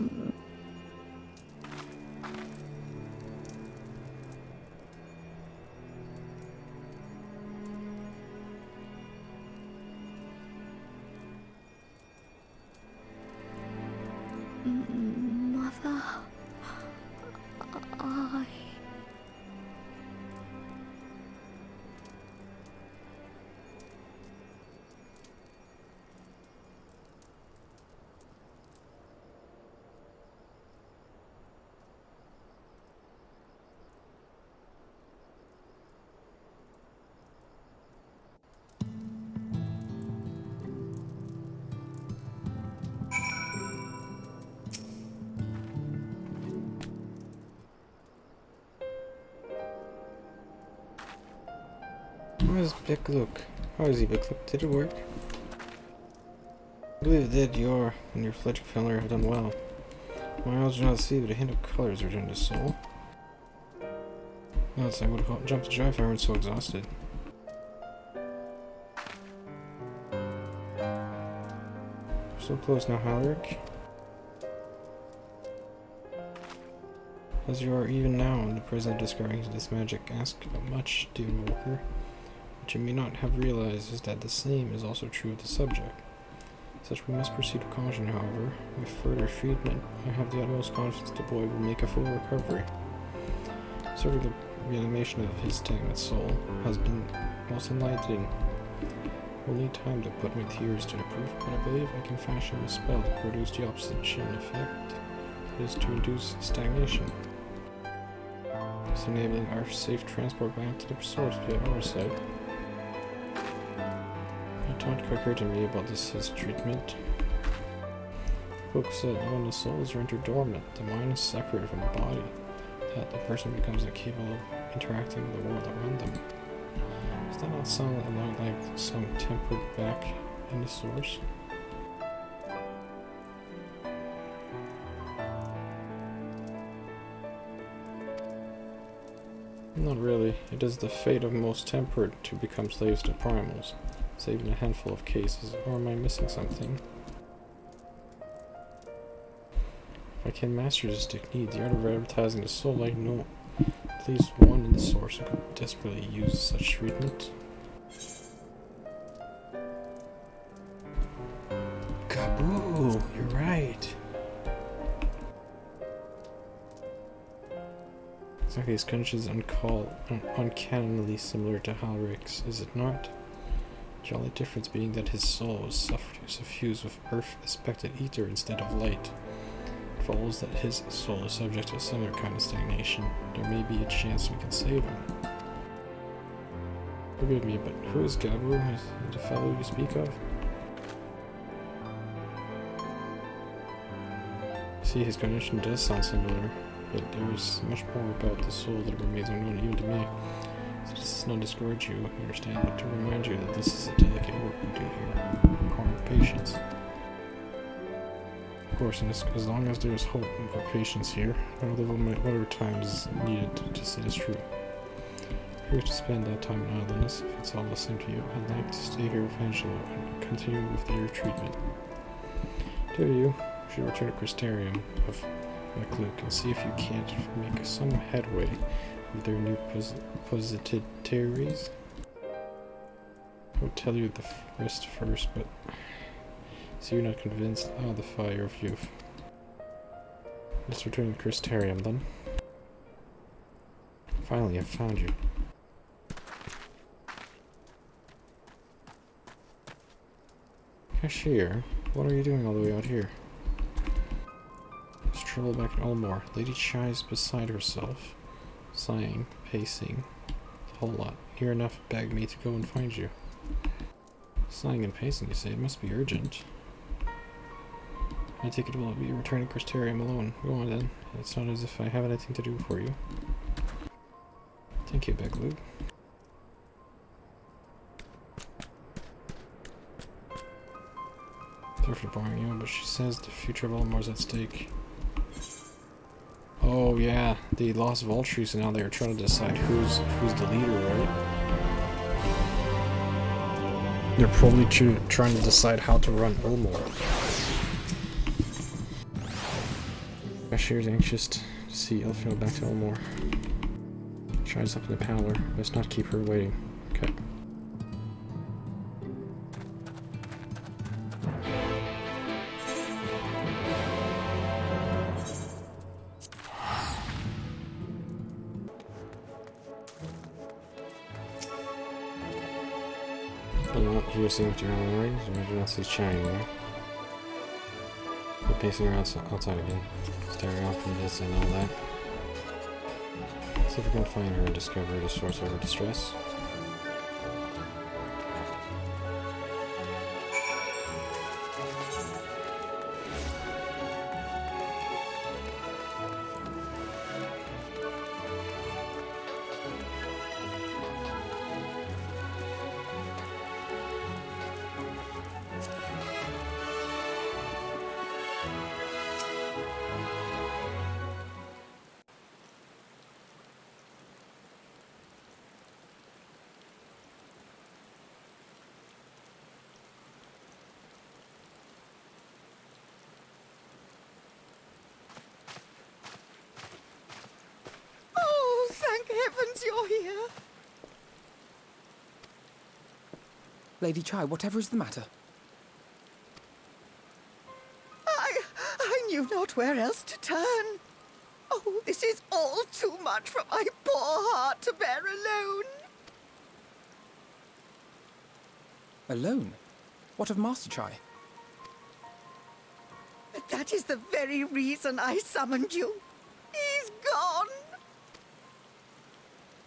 How does Bick look? How does he Bick look? Did it work? I believe that your and your fledgling family have done well. My eyes do not see, but a hint of color has returned to soul. Yes, I would have jumped to joy if I weren't so exhausted. So close now, Halric. As you are even now in the present of discovering this magic, ask much, dear Walker. What you may not have realized is that the same is also true of the subject. Such we must proceed with caution, however. With further treatment, I have the utmost confidence the boy will make a full recovery. Sort of the reanimation of his stagnant soul has been most enlightening. We'll need time to put my theories to the proof, but I believe I can fashion a spell to produce the opposite effect. It is to induce stagnation, thus enabling our safe transport back to the source via oversight. It don't occur to me about this as treatment. The book said when the soul is rendered dormant, the mind is separated from the body, that the person becomes incapable of interacting with the world around them. Does that not sound a lot like some tempered back in the source? Not really. It is the fate of most tempered to become slaves to primals, save in a handful of cases, or am I missing something? If I can master this technique, the art of advertising the soul, I know at least one in the source who could desperately use such treatment. Oh, you're right. Exactly, his condition is uncannily similar to Halric's, is it not? The only difference being that his soul is suffused with earth-aspected ether instead of light. It follows that his soul is subject to a similar kind of stagnation. There may be a chance we can save him. Forgive me, but who is Gabu, the fellow you speak of? See, his condition does sound similar, but there is much more about the soul that remains unknown even to me. So this does not discourage you, you understand, but to remind you that this is a delicate work we do here, requiring patience. Of course, and as long as there is hope for patience here, whatever time is needed to see this true. If you wish to spend that time in idleness, if it's all the same to you, I'd like to stay here with Angelo and continue with your treatment. Do you should return to Crystarium of McCluke and see if you can't make some headway with their new positories. I'll tell you the rest first, but so you're not convinced, the fire of youth. Let's return to Crystarium then. Finally, I've found you. Cashier, what are you doing all the way out here? Let's travel back to Elmore. Lady Chai's beside herself, sighing, pacing, a whole lot. Near enough begged me to go and find you. Sighing and pacing, you say? It must be urgent. I take it will be returning to Crystarium alone. Go on then. It's not as if I have anything to do for you. Thank you, Beglug. Sorry for boring you, but she says the future of Elmore is at stake. Oh yeah, the lost Vultures, and now they're trying to decide who's the leader, right? They're probably trying to decide how to run Elmore. Bashir's anxious to see Elfino back to Elmore. Tries up in the power. Let's not keep her waiting. Okay. You were seeing what you're on, right? I do not see shining there. We're pacing around outside again, staring off from this and all that. See if we can find her and discover the source of her distress. You're here. Lady Chai, whatever is the matter? I knew not where else to turn. Oh, this is all too much for my poor heart to bear alone. Alone? What of Master Chai? But that is the very reason I summoned you. He's gone.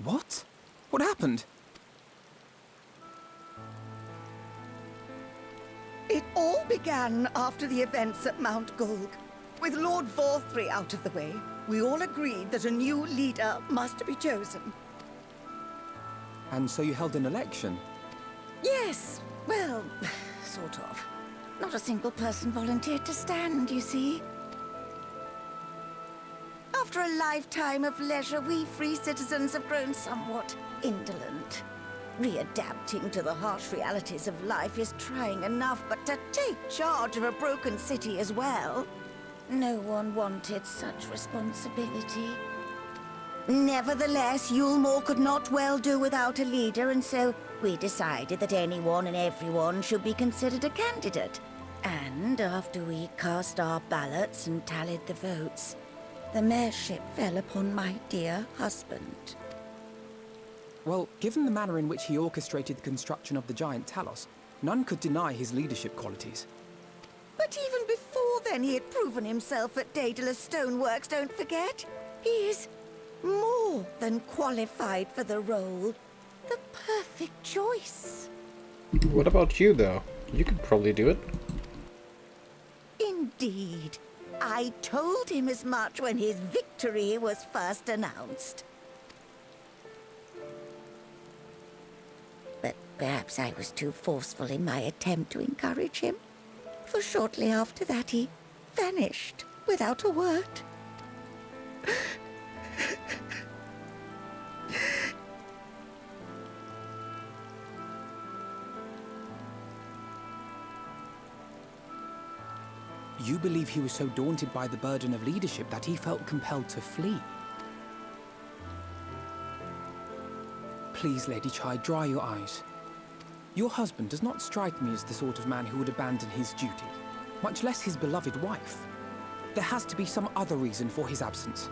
What? What happened? It all began after the events at Mount Gulg. With Lord Vorthry out of the way, we all agreed that a new leader must be chosen. And so you held an election? Yes, well, sort of. Not a single person volunteered to stand, you see. After a lifetime of leisure, we free citizens have grown somewhat indolent. Readapting to the harsh realities of life is trying enough, but to take charge of a broken city as well, no one wanted such responsibility. Nevertheless, Yulmore could not well do without a leader, and so we decided that anyone and everyone should be considered a candidate. And after we cast our ballots and tallied the votes, the mayorship fell upon my dear husband. Well, given the manner in which he orchestrated the construction of the giant Talos, none could deny his leadership qualities. But even before then, he had proven himself at Daedalus Stoneworks, don't forget. He is more than qualified for the role. The perfect choice. What about you, though? You could probably do it. Indeed. I told him as much when his victory was first announced. But perhaps I was too forceful in my attempt to encourage him. For shortly after that, he vanished without a word. You believe he was so daunted by the burden of leadership that he felt compelled to flee? Please, Lady Chai, dry your eyes. Your husband does not strike me as the sort of man who would abandon his duty, much less his beloved wife. There has to be some other reason for his absence.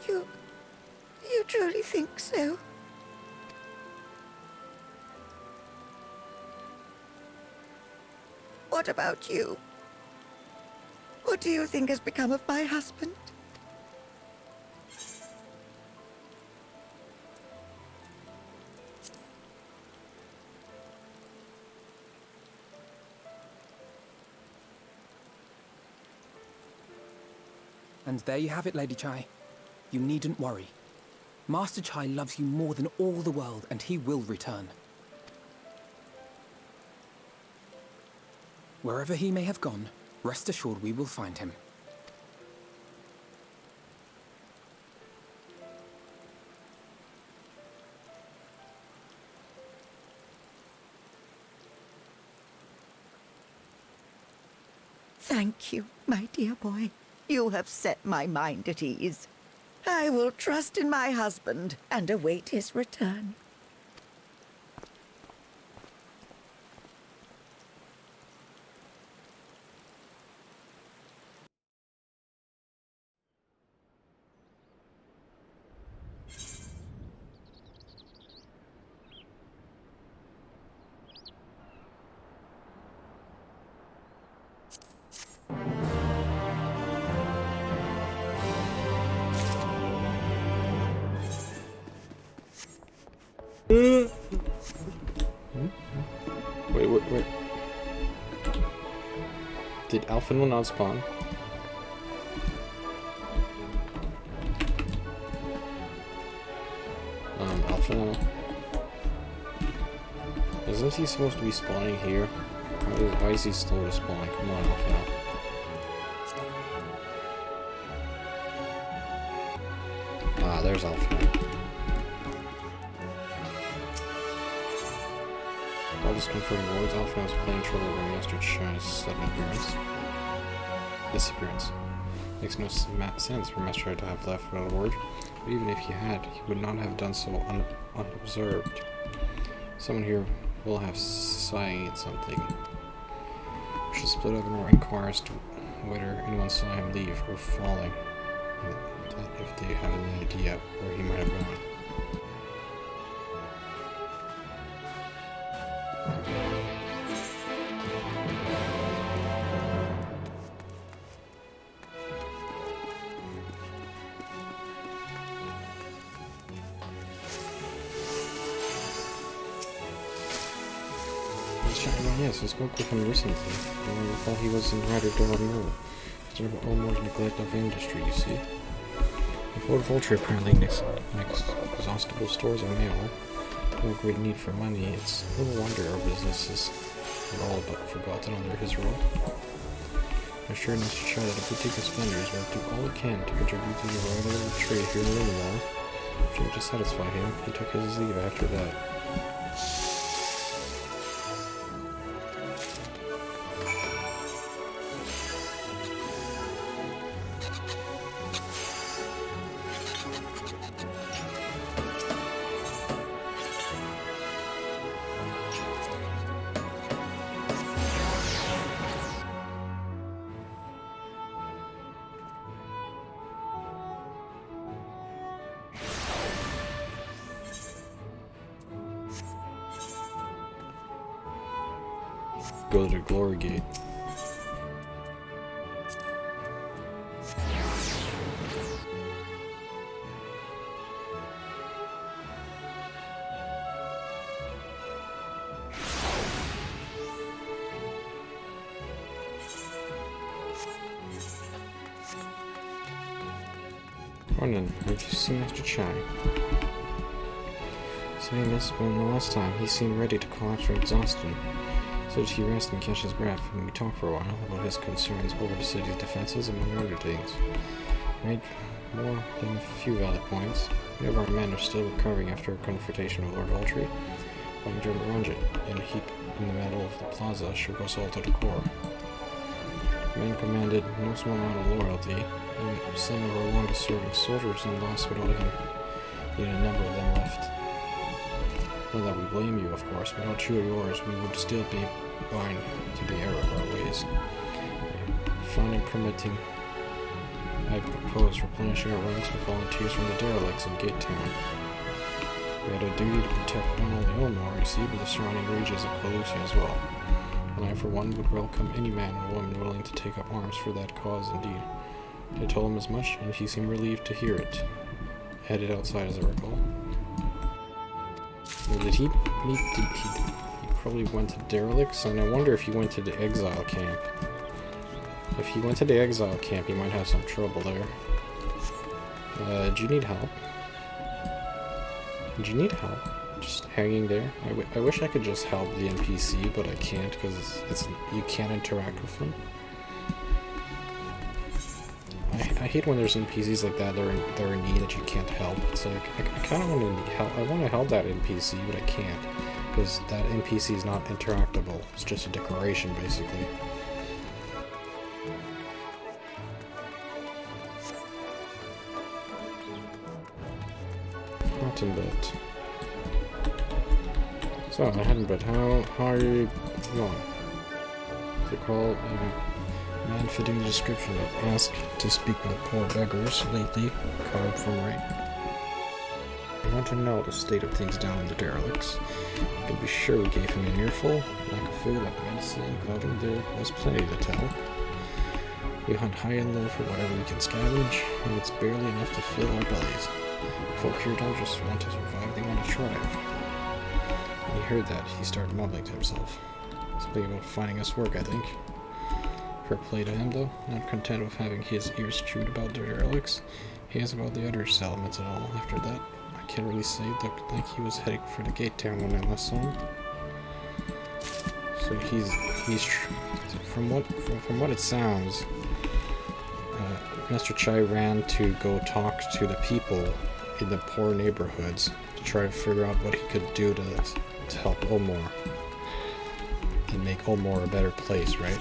You truly think so? What about you? What do you think has become of my husband? And there you have it, Lady Chai. You needn't worry. Master Chai loves you more than all the world, and he will return. Wherever he may have gone, rest assured we will find him. Thank you, my dear boy. You have set my mind at ease. I will trust in my husband and await his return. Wait. Did Alpha No not spawn? Alpha No. Isn't he supposed to be spawning here? Why is he slow to spawn? Come on, Alpha No. Ah, there's Alpha No. All this confirming words, Alpha was playing trouble over Master Chai's sudden disappearance. Makes no sense for Master Chai to have left without a word, but even if he had, he would not have done so unobserved. Someone here will have sighted something. We should split up and inquire as to whether anyone saw him leave or falling, if they have any idea where he might have gone. Yes, I spoke with him recently. I recall he was in rather dark mood. Sort of almost neglect of industry, you see. If horticulture apparently inexhaustible stores of mail, no great need for money, it's no wonder our business is all but forgotten under his rule. I'm sure Mr. Chai that the boutique spenders will do all he can to contribute to the royal trade here in Lindenwall. If to satisfy him, he took his leave after that. go to the Glory Gate. Ronan, have you seen Mr. Chai? Saying this, when the last time, he seemed ready to collapse from exhaustion. So did he rest and catch his breath, and we talked for a while about his concerns over the city's defenses, among other things. Made more than a few valid points. Many of our men are still recovering after a confrontation with Lord Voltry. Finding German Ranjit in a heap in the middle of the plaza shook us all to the core. The men commanded no small amount of loyalty, and some of our longest-serving soldiers seemed lost without him. Yet a number of them left. Not that we blame you, of course. Without two of yours, we would still be bound to the error of our ways. Finding permitting, I propose replenishing our ranks with volunteers from the derelicts in Gate Town. We had a duty to protect not only Elmore, you see, but the surrounding regions of Pelusia as well. And I, for one, would welcome any man or woman willing to take up arms for that cause indeed. I told him as much, and he seemed relieved to hear it. Headed outside, as I recall. Or did he probably went to derelicts, and I wonder if he went to the exile camp. If he went to the exile camp, he might have some trouble there. Do you need help? Do you need help? Just hanging there? I wish I could just help the NPC, but I can't because you can't interact with them. I hate when there's NPCs like that that are in need that you can't help. It's like, I kind of want to help. I want to help that NPC, but I can't. Because that NPC is not interactable. It's just a decoration, basically. Hottenbit. So, Hottenbit, how are you going? They're called... man fitting the description of asked to speak with poor beggars lately, carved from right. I want to know the state of things down in the derelicts. You can be sure we gave him an earful. Lack of food, lack of medicine, and clothing, there was plenty to tell. We hunt high and low for whatever we can scavenge, and it's barely enough to fill our bellies. Folk here don't just want to survive, they want to thrive. When he heard that, he started mumbling to himself. Something about finding us work, I think. Fair play to him, though. Not content with having his ears chewed about the derelicts, he asked about the other settlements and all. After that, I can't really say. It looked like he was heading for the Gate Town when I last saw him. So from what it sounds, Mr. Chai ran to go talk to the people in the poor neighborhoods to try to figure out what he could do to help Omor and make Omor a better place, right?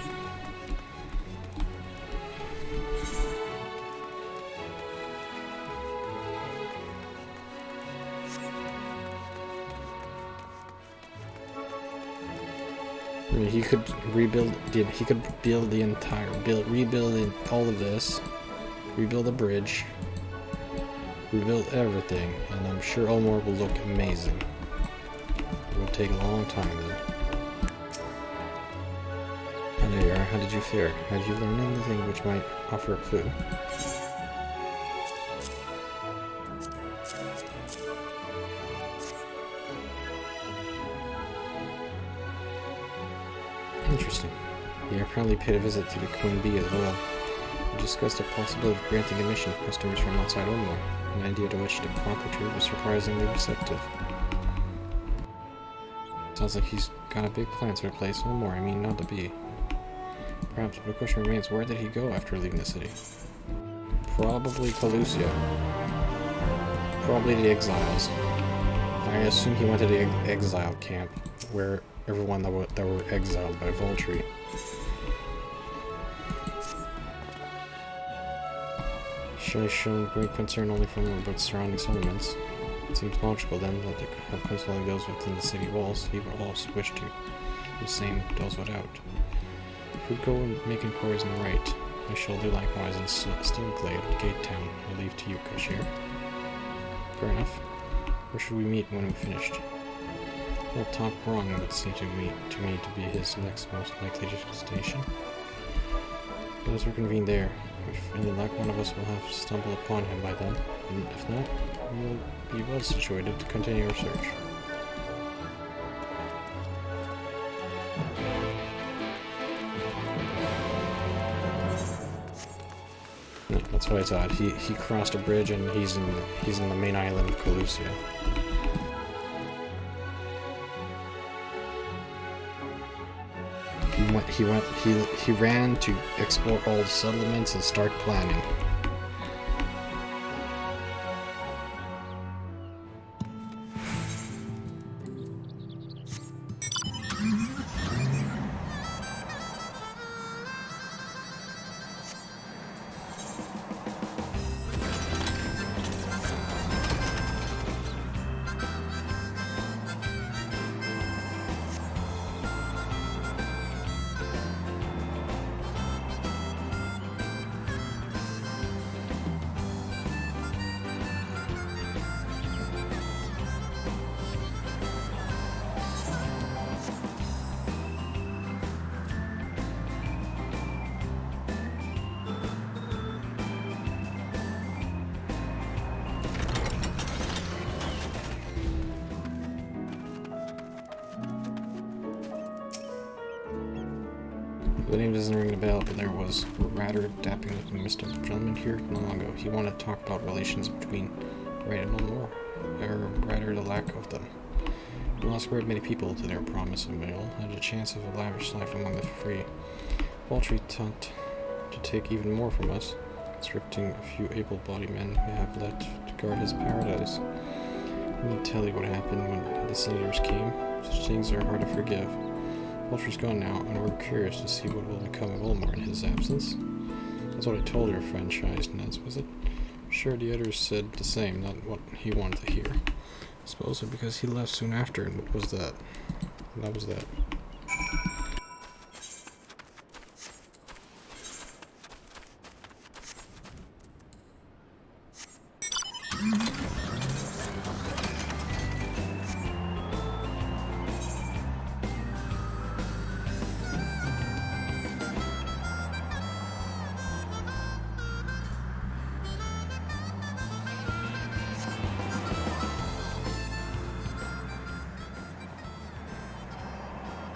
I mean, he could rebuild all of this, rebuild the bridge, rebuild everything, and I'm sure Elmore will look amazing. It would take a long time though. And there you are, how did you fare? Had you learned anything which might offer a clue? Interesting. He apparently paid a visit to the Queen Bee as well. We discussed the possibility of granting admission to customers from outside Omor, an idea to which the proprietor was surprisingly receptive. Sounds like he's got a big plans to replace Omor, I mean not the bee. Perhaps, but the question remains, where did he go after leaving the city? Probably Pelusia. Probably the exiles. I assume he went to the exile camp, where everyone that were exiled by Voltry. She has shown great concern only for about surrounding settlements. It seems logical then that they have consulted those within the city walls. He would also wish to. The same those without. If we go and make inquiries on the right, I shall do likewise in Stoneglade at Gate Town. I leave to you, Cactuar. Fair enough. Where should we meet when we've finished? Well, top rung would seem to me to be his next most likely destination. Let us reconvene there. If any luck, one of us will have stumbled upon him by then, and if not, we will be well situated to continue our search. No, that's what I thought. He crossed a bridge and he's in the main island of Calusia. He ran to explore all the settlements and start planning. The name doesn't ring a bell, but there was a rather dapper-looking Mr. gentleman here not long ago. He wanted to talk about relations between right and no more, or rather the lack of them. He lost a great many people to their promise of mail, and a chance of a lavish life among the free. Waltree thought to take even more from us, conscripting a few able-bodied men we have left to guard his paradise. Let me tell you what happened when the senators came. Such things are hard to forgive. Walter's gone now, and we're curious to see what will become of Ulmar in his absence. That's what I told your friend Shies Nez, was it? I'm sure the others said the same, not what he wanted to hear. I suppose it because he left soon after, and what was that? And that was that.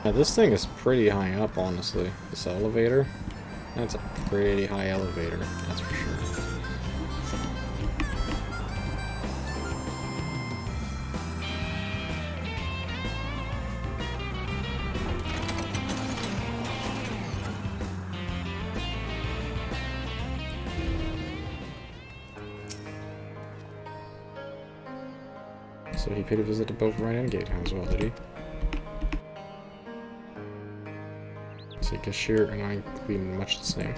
Now this thing is pretty high up, honestly. This elevator. That's a pretty high elevator, that's for sure. So he paid a visit to both Rhine and Gatehouse, well, did he? Cactuar and I glean much the same.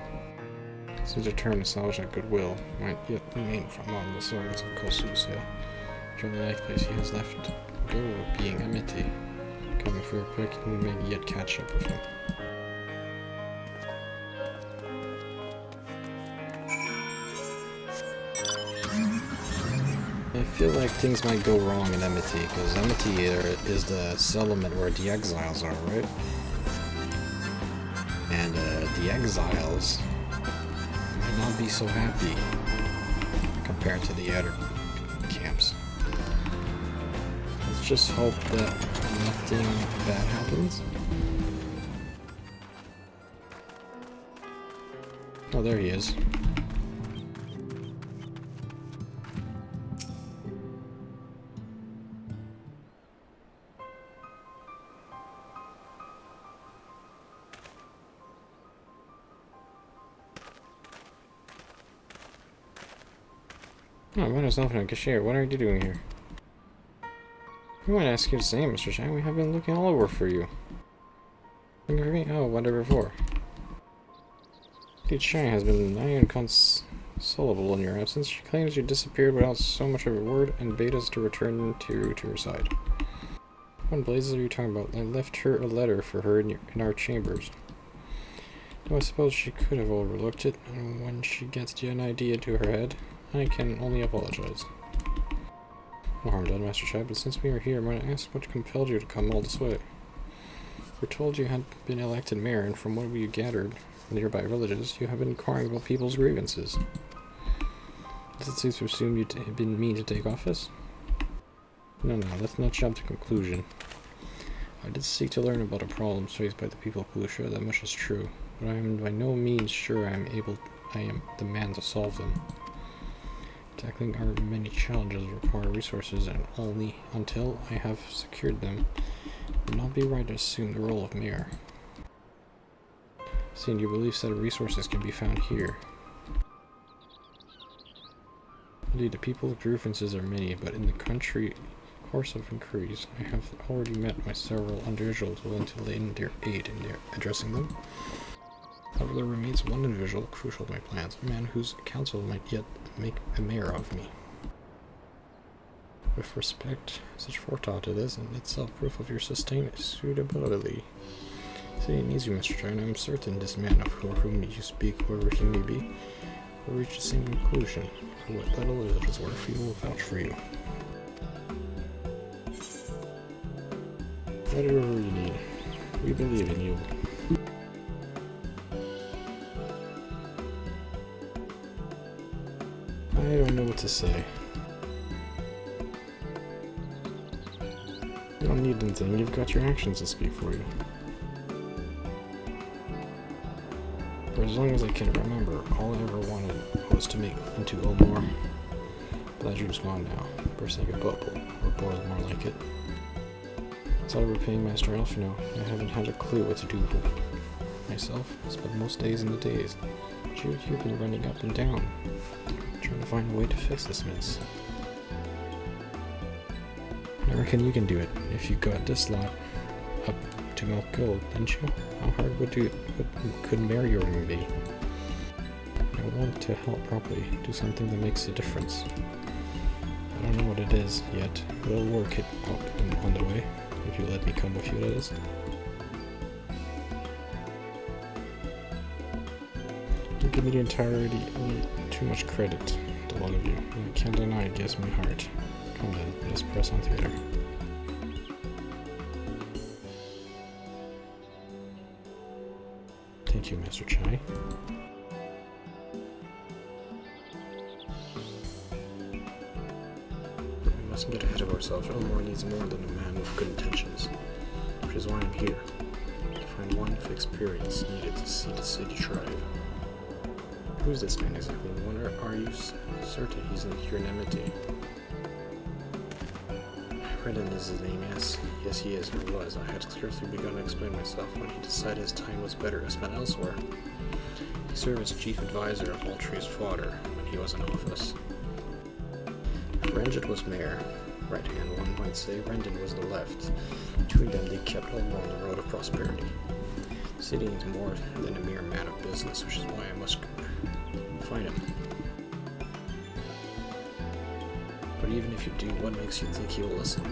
Since our turn to salvage that goodwill might yet remain from among the servants of Calusia. During the night place he has left go of being enmity. Coming for your quick, we may yet catch up with him. I feel like things might go wrong in Enmity, because Enmity is the settlement where the exiles are, right? And the exiles might not be so happy compared to the other camps. Let's just hope that nothing bad happens. Oh, there he is. Oh, what is nothing, Cactuar? What are you doing here? We want to ask you the same, Mr. Chang. We have been looking all over for you. Looking for me? Oh, whatever for. Lady Chang has been nigh inconsolable in your absence. She claims you disappeared without so much of a word and bade us to return to her side. What in blazes are you talking about? I left her a letter for her in our chambers. Though I suppose she could have overlooked it, and when she gets an idea to her head, I can only apologize. No harm done, Master Chai, but since we are here, might I ask what compelled you to come all this way? We're told you had been elected mayor, and from what we gathered from nearby villages, you have been inquiring about people's grievances. Does it seem to assume you have been mean to take office? No, let's not jump to conclusion. I did seek to learn about the problems faced by the people of Kalusha, that much is true, but I am by no means sure I am the man to solve them. Tackling our many challenges require resources, and only until I have secured them, it would not be right to assume the role of mayor. Seeing your belief set of resources can be found here. Indeed, the people's grievances are many, but in the course of inquiries, I have already met my several individuals willing to lend their aid in addressing them. However, there remains one individual crucial to my plans, a man whose counsel might yet make a mayor of me. With respect, such forethought it is in itself proof of your sustained suitability. Saying it easy, Mr. Chai, and I am certain this man of whom you speak, whoever he may be, will reach the same conclusion. For what little it is worth, he will vouch for you. Whatever you need, we believe in you. I don't know what to say. You don't need anything, you've got your actions to speak for you. For as long as I can remember, all I ever wanted was to make into Elmore. But that dream's gone now, bursting a bubble, or boiled more like it. Outside of repaying Master Alphino, I haven't had a clue what to do myself. I spent most days in the daze. But you've been running up and down, trying to find a way to fix this mess. I reckon you can do it, if you got this lot up to milk gold, didn't you? How hard could mayor yoring be? I want to help properly, do something that makes a difference. I don't know what it is yet, but I'll work it out on the way, if you let me come with you, that is. You give me the entirety too much credit, the lot of you, and I can't deny it gives me heart. Come then, let's press on together. Thank you, Master Chai. We mustn't get ahead of ourselves. Elmore needs more than a man with good intentions, which is why I'm here, to find one with experience needed to see the city thrive. Who's this man exactly? Are you certain he's in here in enmity? Redden is his name, yes. Yes, he is, or was. I had scarcely begun to explain myself when he decided his time was better spent elsewhere. He served as chief advisor of Valtry's father when he was in office. If Rendon was mayor, right hand, one might say Rendon was the left. Between them, they kept Elmore on the road of prosperity. The city needs more than a mere man of business, which is why I must find him. But even if you do, what makes you think he will listen?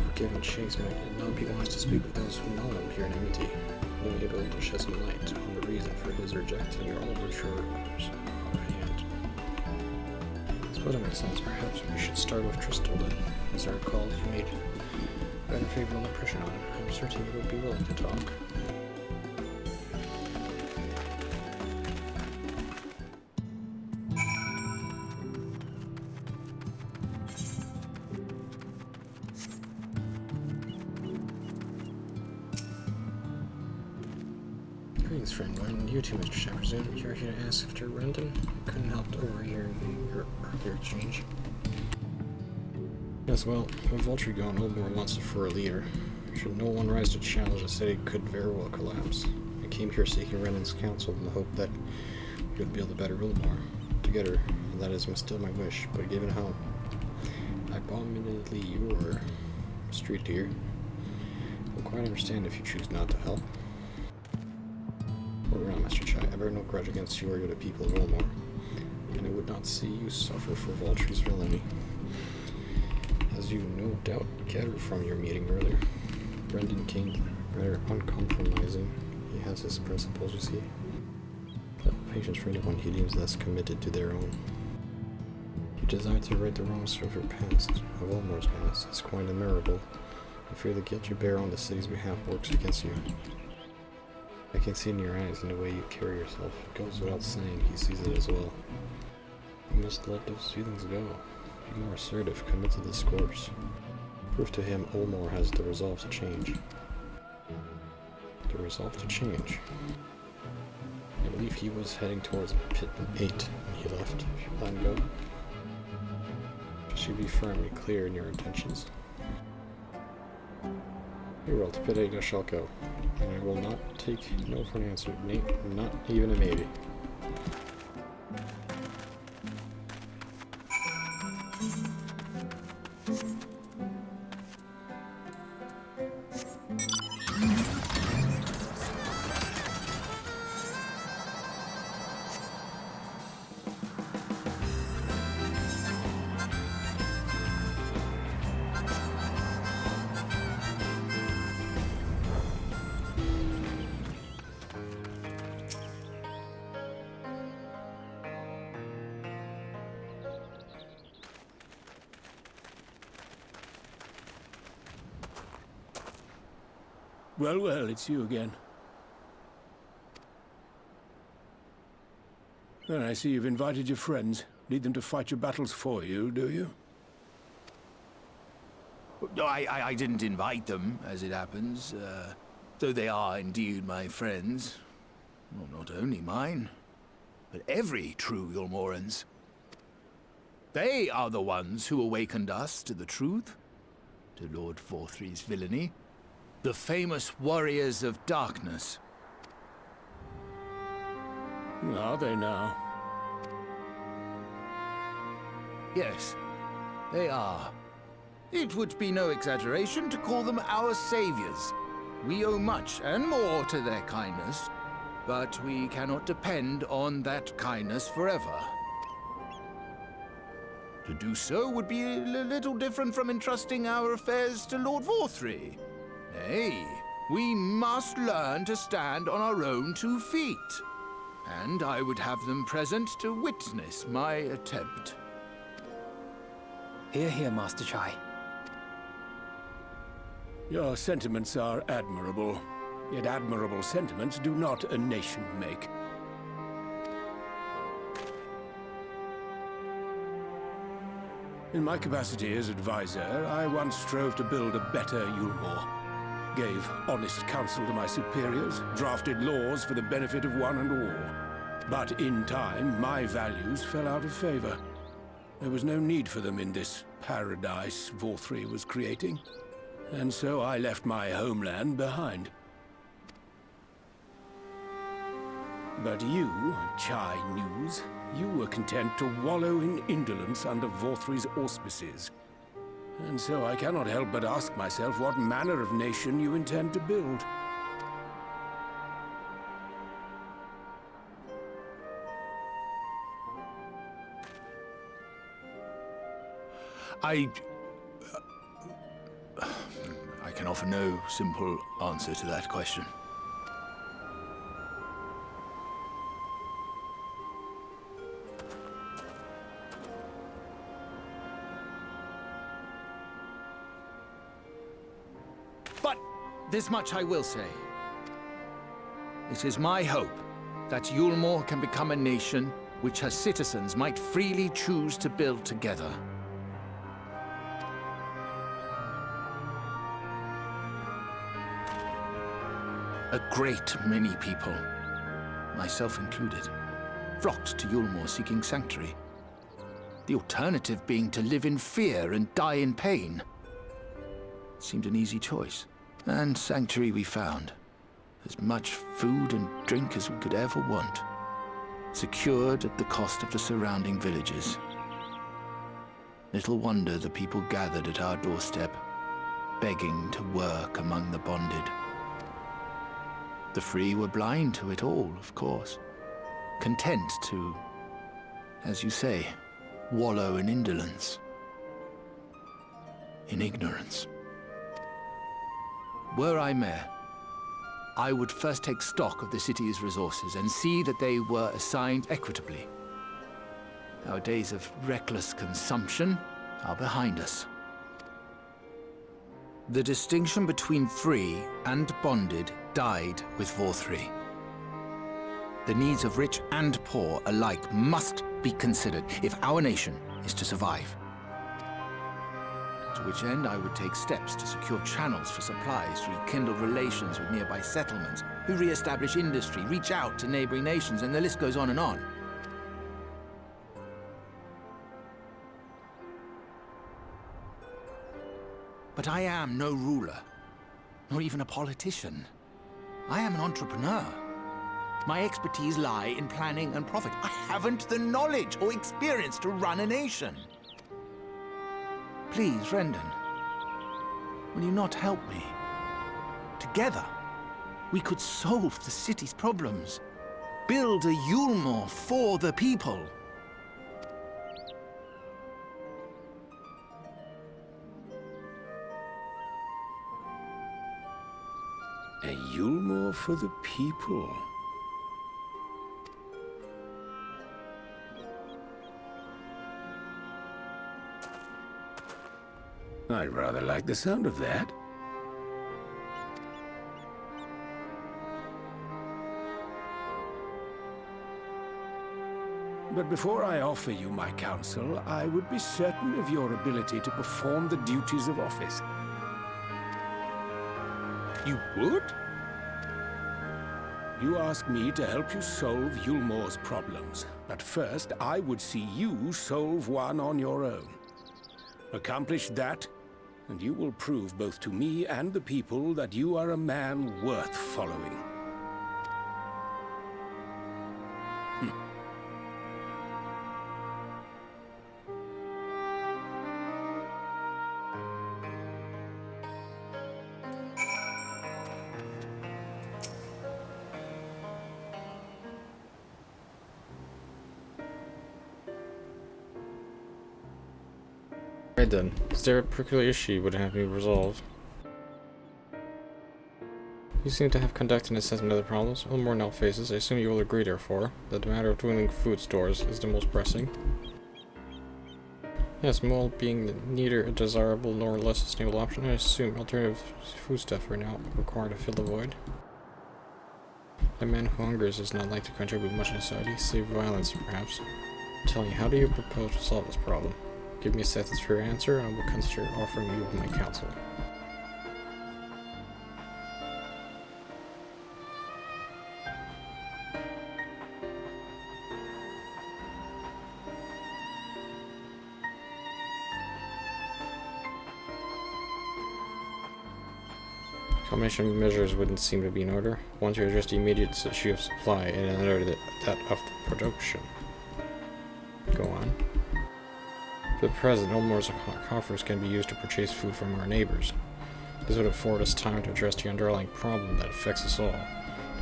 Forgiving Chase might not be wise to speak with those who know him here in enmity. They may be able to shed some light on the reason for his rejecting your overture of hand. This would make sense. Perhaps we should start with Tristel then. As I recall, you made a better favorable impression on him. I'm certain he would be willing to talk. Greetings, friend. And you too, Mr. Shepard. You're here to ask after Rendon? I couldn't help overhearing your earlier exchange. Yes, well, with Valtry gone, Elmore wants to for a leader. Should no one rise to challenge, the city could very well collapse. I came here seeking Rendon's counsel in the hope that we would build a better Elmore together, and that is still my wish. But given how abominably you are street here, I will quite understand if you choose not to help. Hold around, Master Chai. I bear no grudge against you or the people of Elmore, and I would not see you suffer for Valtry's villainy. As you no doubt gathered from your meeting earlier, Rendon came rather uncompromising. He has his principles, you see. But patience for anyone he deems less committed to their own. You desire to right the wrongs of your past, of Ulmore's past. It's quite admirable. I fear the guilt you bear on the city's behalf works against you. I can see in your eyes and the way you carry yourself. It goes without saying, he sees it as well. You must let those feelings go. Be more assertive, commit to this course. Prove to him Ulmore has the resolve to change. The resolve to change. I believe he was heading towards Pit 8 when he left. If you let him go, just you be firm and clear in your intentions. Very well, to Pit 8 I shall go, and I will not take no for an answer, not even a maybe. Well, well, it's you again. And I see you've invited your friends. Need them to fight your battles for you, do you? No, I didn't invite them, as it happens, though they are indeed my friends. Well, not only mine, but every true Ulmoran's. They are the ones who awakened us to the truth, to Lord Forthry's villainy. The famous warriors of darkness. Are they now? Yes, they are. It would be no exaggeration to call them our saviors. We owe much and more to their kindness, but we cannot depend on that kindness forever. To do so would be a little different from entrusting our affairs to Lord Forthry. Nay, we must learn to stand on our own 2 feet. And I would have them present to witness my attempt. Hear, hear, Master Chai. Your sentiments are admirable. Yet admirable sentiments do not a nation make. In my capacity as advisor, I once strove to build a better Ulmore. Gave honest counsel to my superiors, drafted laws for the benefit of one and all. But in time, my values fell out of favor. There was no need for them in this paradise Forthry was creating. And so I left my homeland behind. But you, Chai News, you were content to wallow in indolence under Forthry's auspices. And so I cannot help but ask myself what manner of nation you intend to build. I can offer no simple answer to that question. But this much I will say. It is my hope that Ulmore can become a nation which her citizens might freely choose to build together. A great many people, myself included, flocked to Ulmore seeking sanctuary. The alternative being to live in fear and die in pain. It seemed an easy choice. And sanctuary we found. As much food and drink as we could ever want. Secured at the cost of the surrounding villages. Little wonder the people gathered at our doorstep, begging to work among the bonded. The free were blind to it all, of course. Content to, as you say, wallow in indolence. In ignorance. Were I mayor, I would first take stock of the city's resources and see that they were assigned equitably. Our days of reckless consumption are behind us. The distinction between free and bonded died with VOR3. The needs of rich and poor alike must be considered if our nation is to survive. To which end I would take steps to secure channels for supplies, to rekindle relations with nearby settlements, who re-establish industry, reach out to neighboring nations, and the list goes on and on. But I am no ruler, nor even a politician. I am an entrepreneur. My expertise lie in planning and profit. I haven't the knowledge or experience to run a nation. Please, Rendon, will you not help me? Together, we could solve the city's problems. Build a Yulmore for the people. A Yulmore for the people. I rather like the sound of that. But before I offer you my counsel, I would be certain of your ability to perform the duties of office. You would? You ask me to help you solve Yulmore's problems. But first, I would see you solve one on your own. Accomplish that, and you will prove both to me and the people that you are a man worth following. Right then, is there a particular issue you would have me resolve? You seem to have conducted an assessment of the problems. Ulmore now faces. I assume you will agree, therefore, that the matter of dwindling food stores is the most pressing. Yes, mold being neither a desirable nor less sustainable option, I assume alternative foodstuff are now required to fill the void. A man who hungers is not like to contribute much to society, save violence, perhaps. Tell me, how do you propose to solve this problem? Give me a satisfactory answer, and I will consider offering you my counsel. Combination of measures wouldn't seem to be in order. One to address the immediate issue of supply, and another that of the production. Go on. For the present, Ulmore's coffers can be used to purchase food from our neighbors. This would afford us time to address the underlying problem that affects us all,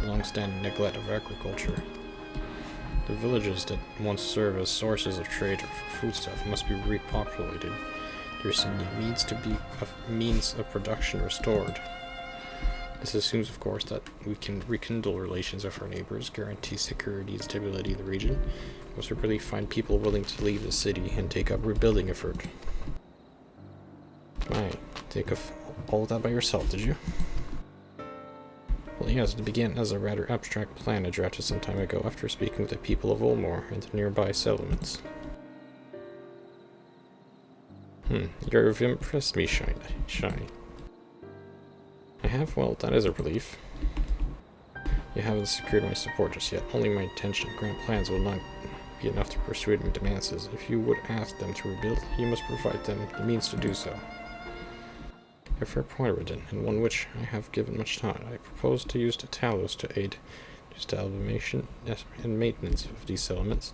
the long-standing neglect of agriculture. The villages that once served as sources of trade for foodstuff must be repopulated. There needs to be a means of production restored. This assumes, of course, that we can rekindle relations with our neighbors, guarantee security and stability in the region, and most really find people willing to leave the city and take up rebuilding effort. Right, think of all of that by yourself, did you? Well, yes, it began as a rather abstract plan I drafted some time ago after speaking with the people of Ulmore and the nearby settlements. You've impressed me, Shiny. I have? Well, that is a relief. You haven't secured my support just yet. Only my intention to grant plans will not be enough to persuade my demands. If you would ask them to rebuild, you must provide them the means to do so. A fair point, Redden, and one which I have given much thought. I propose to use the Talos to aid the establishment and maintenance of these settlements.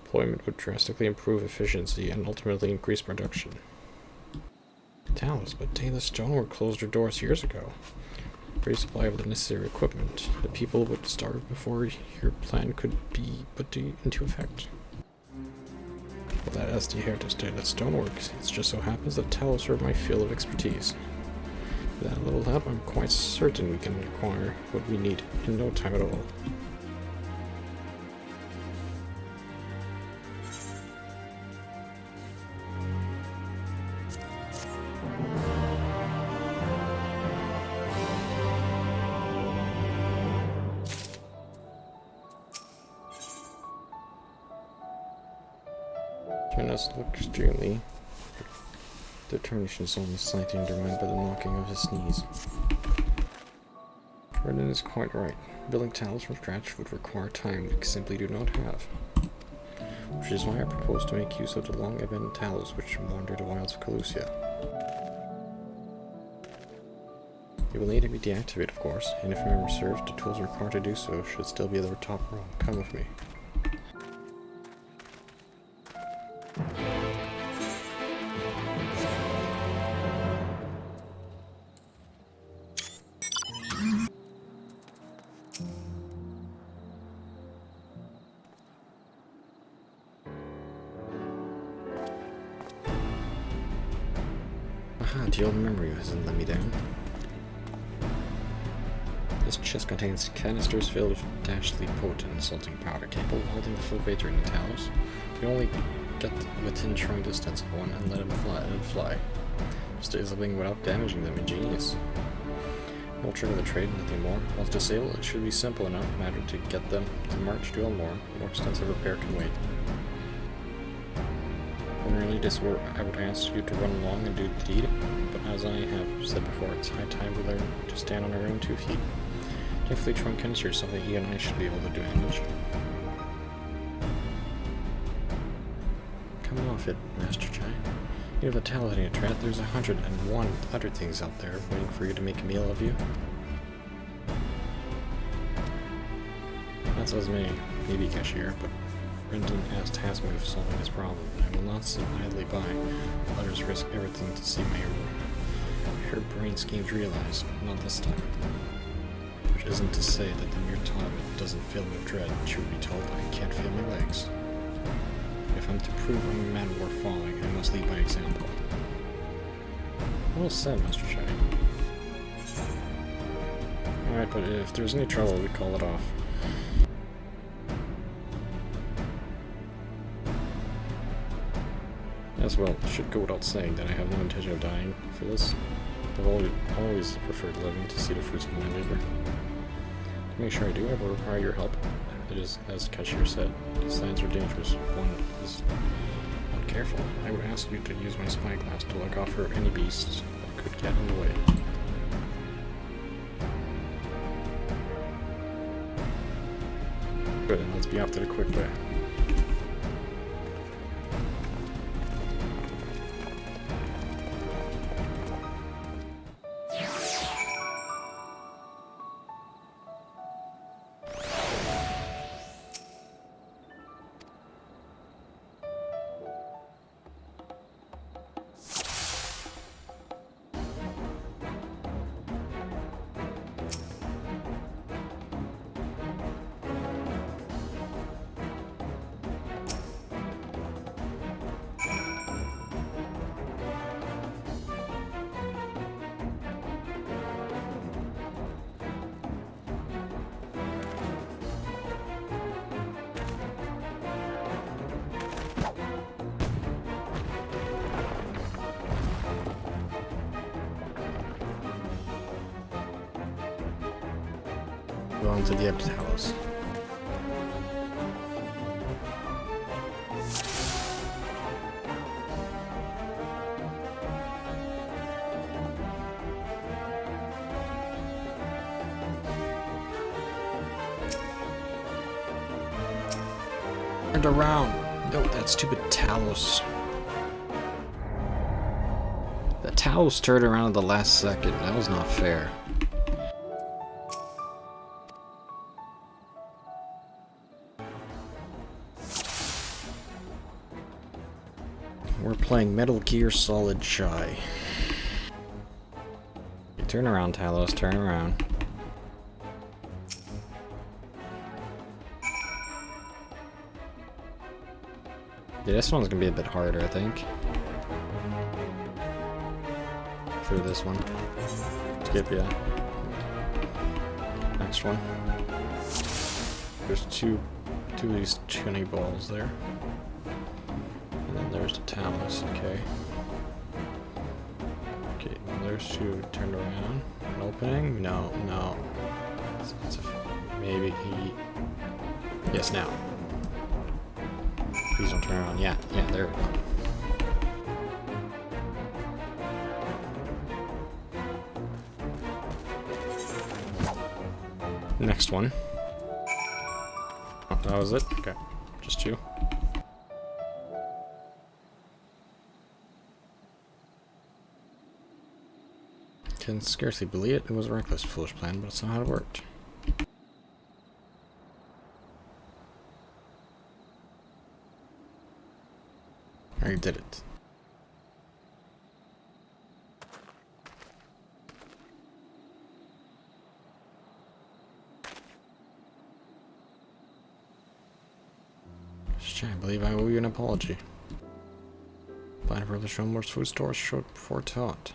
Employment would drastically improve efficiency and ultimately increase production. Talos, but Taylor's Stonework closed their doors years ago. Free supply of the necessary equipment. The people would starve before your plan could be put into effect. Well, that as the heritage Taylor's Stonework, it just so happens that Talos are my field of expertise. With that little help, I'm quite certain we can acquire what we need in no time at all. Quintus looked extremely. Determination is only slightly undermined by the knocking of his sneeze. Brendan is quite right. Building talos from scratch would require time we simply do not have. Which is why I propose to make use of the long abandoned talos which wander the wilds of Calusia. They will need to be deactivated, of course, and if memory serves, the tools required to do so should still be at the top row. Come with me. Aha, the old memory hasn't let me down. This chest contains canisters filled with dashly potent salting powder, capable of holding the full Aether in the talos. You only get within throwing distance of one and let them fly. Just disabling without damaging them, ingenious. No trigger the trade, nothing more. Once disabled, it should be simple enough matter to get them to march to more extensive repair can wait. Ordinarily, I would ask you to run along and do the deed, but as I have said before, it's high time we learn to stand on our own 2 feet. Carefully throwing canisters is something he and I should be able to do manage. Come off it, Master Chai. You have a talent in a trap. There's 101 other things out there waiting for you to make a meal of you. Not so as many, maybe cashier, but Brendan has tasked me with solving this problem, and I will not sit idly by while others risk everything to see my harebrained schemes realized. Not this time. Which isn't to say that the mere thought of it doesn't fill me with dread. Truth be told, I can't feel my legs. If I'm to prove I'm a man worth following, I must lead by example. Well said, Mr. Shiny. Alright, but if there's any trouble, we call it off. As well, it should go without saying that I have no intention of dying for this. I've always preferred living to see the fruits of my labor. To make sure I do, I will require your help. It is, as Cactuar said, the signs are dangerous. One is not careful. I would ask you to use my spyglass to look out for any beasts that could get in the way. Good, and let's be off to the quick way. Going to the empty house. And around. No, that stupid Talos. The Talos turned around at the last second. That was not fair. We're playing Metal Gear Solid Shy. Okay, turn around, Talos, turn around. Yeah, this one's gonna be a bit harder, I think. Through this one. Skip, yeah. Next one. There's two of these tuning balls there. And then there's the Talos, okay. Okay, well, there's two turned around. An opening? No. It's maybe he... Yes, now. Please don't turn around. Yeah, there we go. Next one. Oh, that was it? Okay. Just two. Can scarcely believe it. It was a reckless, foolish plan, but somehow it worked. I did it. I believe I owe you an apology. Plan for the Shonmore's food stores showed before taught.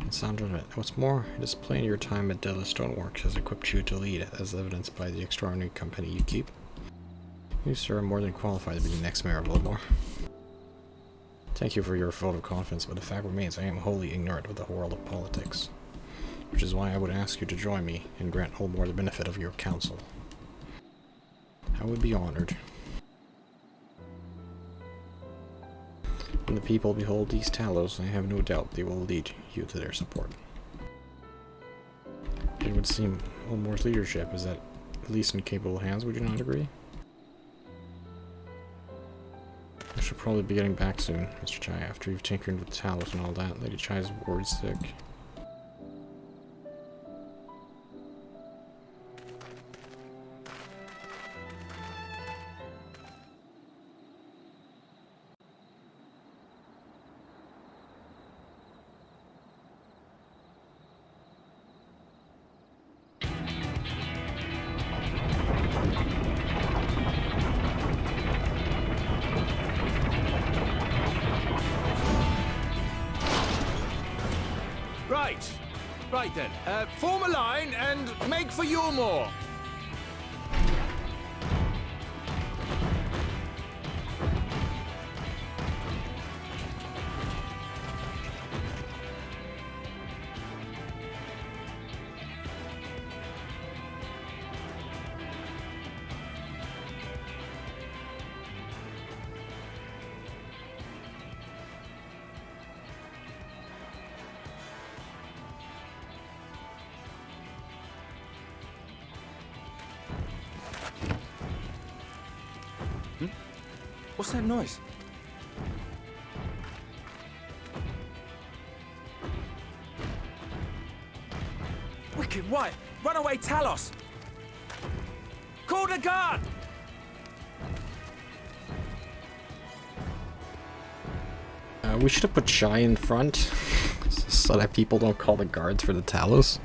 It sounded it. What's more, it is plain your time at Della Stoneworks has equipped you to lead, as evidenced by the extraordinary company you keep. You, sir, are more than qualified to be the next mayor of Littlemore. Thank you for your vote of confidence, but the fact remains I am wholly ignorant of the world of politics, which is why I would ask you to join me and grant Oldmore the benefit of your counsel. I would be honored. When the people behold these Talos, I have no doubt they will lead you to their support. It would seem Oldmore's leadership is at least in capable hands, would you not agree? I should probably be getting back soon, Mr. Chai, after you've tinkered with Talos and all that. Lady Chai's worried sick. Right then, form a line and make for Yulmore. What's that noise? Wicked White! Runaway Talos! Call the guard! We should have put Shy in front, so that people don't call the guards for the Talos.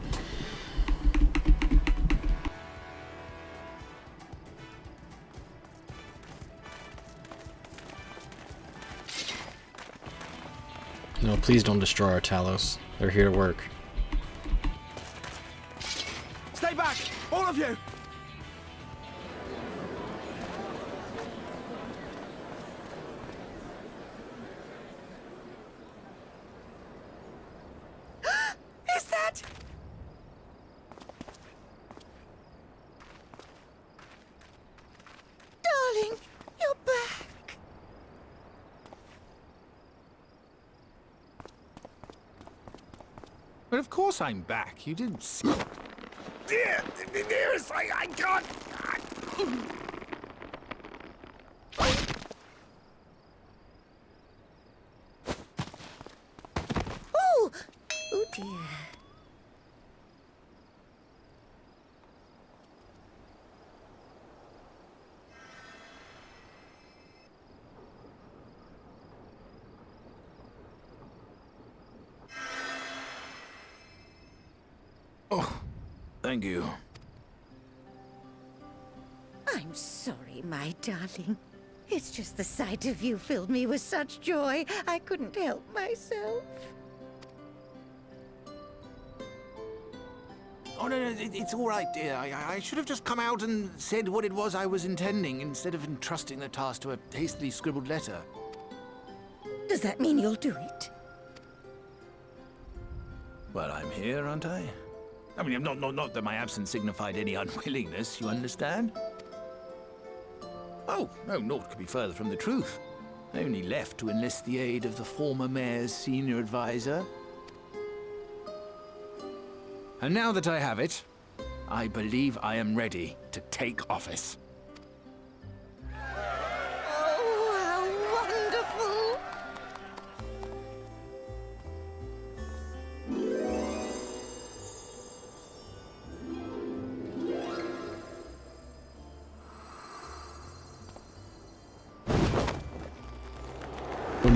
No, please don't destroy our Talos. They're here to work. Stay back! All of you! Is that... Darling, you're back. But of course I'm back. You didn't see. Dearest, I can't. Oh! Oh dear. Oh, thank you. I'm sorry, my darling. It's just the sight of you filled me with such joy, I couldn't help myself. Oh, no, it's all right, dear. I should have just come out and said what it was I was intending instead of entrusting the task to a hastily scribbled letter. Does that mean you'll do it? Well, I'm here, aren't I? I mean, not that my absence signified any unwillingness, you understand? Oh, no, naught could be further from the truth. I only left to enlist the aid of the former mayor's senior advisor. And now that I have it, I believe I am ready to take office. Oh, how wonderful!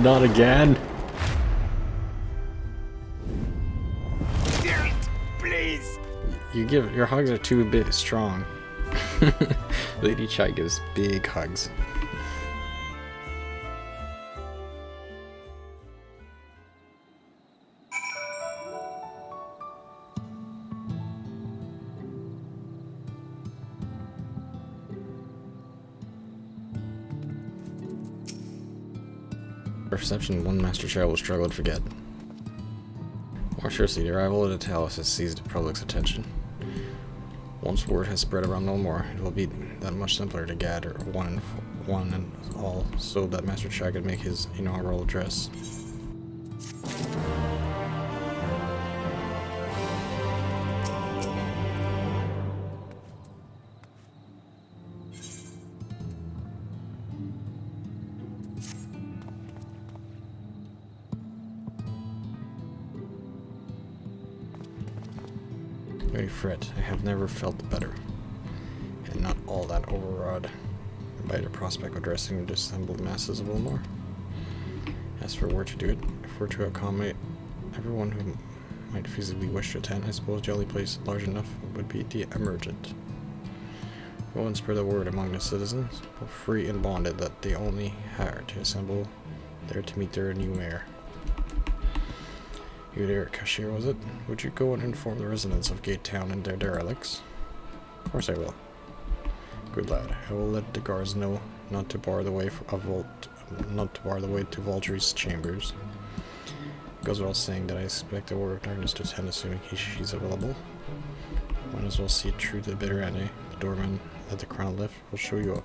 Not again. Please! Your hugs are too big strong. Lady Chai gives big hugs. Perception, one master child will struggle to forget. More seriously, the arrival of the Talus has seized the public's attention. Once word has spread around no more, it will be that much simpler to gather one and all, so that Master Chai could make his inaugural address. Very fret, I have never felt better, and not all that overawed by the prospect of addressing the assembled masses of Ulmor. As for where to do it, if we're to accommodate everyone who might feasibly wish to attend, I suppose the only place large enough would be the Emergent. Go and spread the word among the citizens, both free and bonded, that they only are to assemble there to meet their new mayor. You there, Cashier, was it? Would you go and inform the residents of Gate Town and their derelicts? Of course I will. Good lad. I will let the guards know not to bar the way to Vulture's chambers. It goes without saying that I expect the Word of Darkness to attend, assuming she's available. Might as well see it through to the bitter end, eh? The doorman at the crown lift will show you up.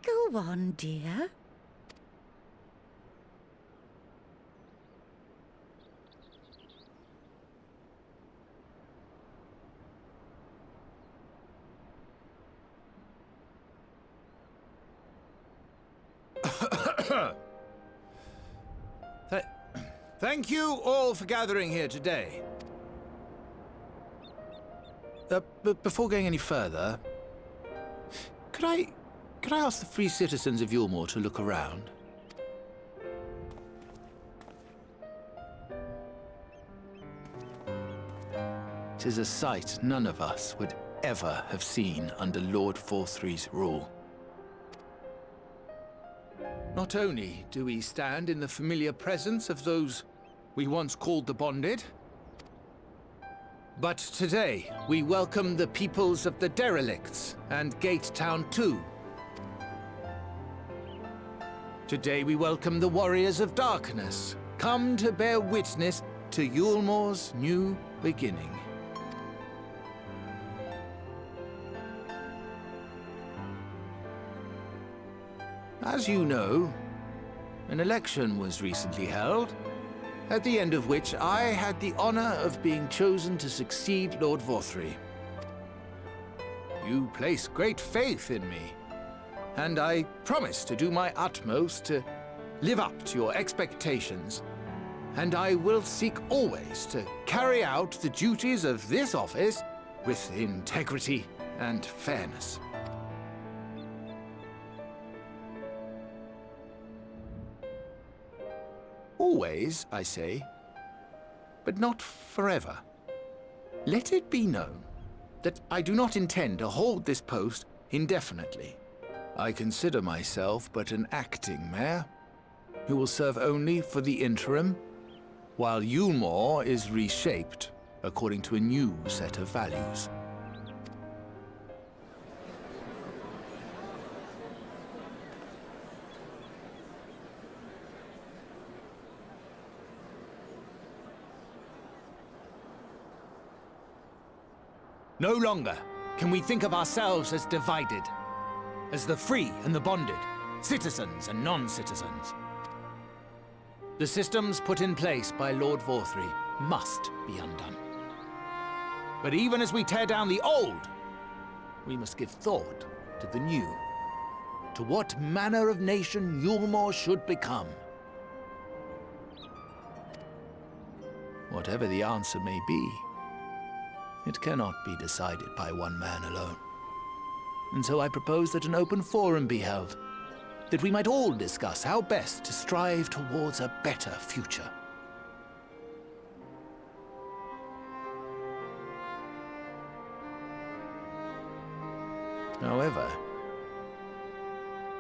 Go on, dear. Thank you all for gathering here today. But before going any further, could I ask the free citizens of Ulmor to look around? Tis a sight none of us would ever have seen under Lord Forthry's rule. Not only do we stand in the familiar presence of those we once called the Bonded, but today we welcome the peoples of the Derelicts and Gate Town too. Today we welcome the Warriors of Darkness, come to bear witness to Ulmor's new beginning. As you know, an election was recently held, at the end of which I had the honor of being chosen to succeed Lord Vorthry. You place great faith in me, and I promise to do my utmost to live up to your expectations, and I will seek always to carry out the duties of this office with integrity and fairness. Always, I say, but not forever. Let it be known that I do not intend to hold this post indefinitely. I consider myself but an acting mayor, who will serve only for the interim, while Yulmore is reshaped according to a new set of values. No longer can we think of ourselves as divided, as the free and the bonded, citizens and non-citizens. The systems put in place by Lord Vorthry must be undone. But even as we tear down the old, we must give thought to the new, to what manner of nation Yulmore should become. Whatever the answer may be, it cannot be decided by one man alone. And so I propose that an open forum be held, that we might all discuss how best to strive towards a better future. However,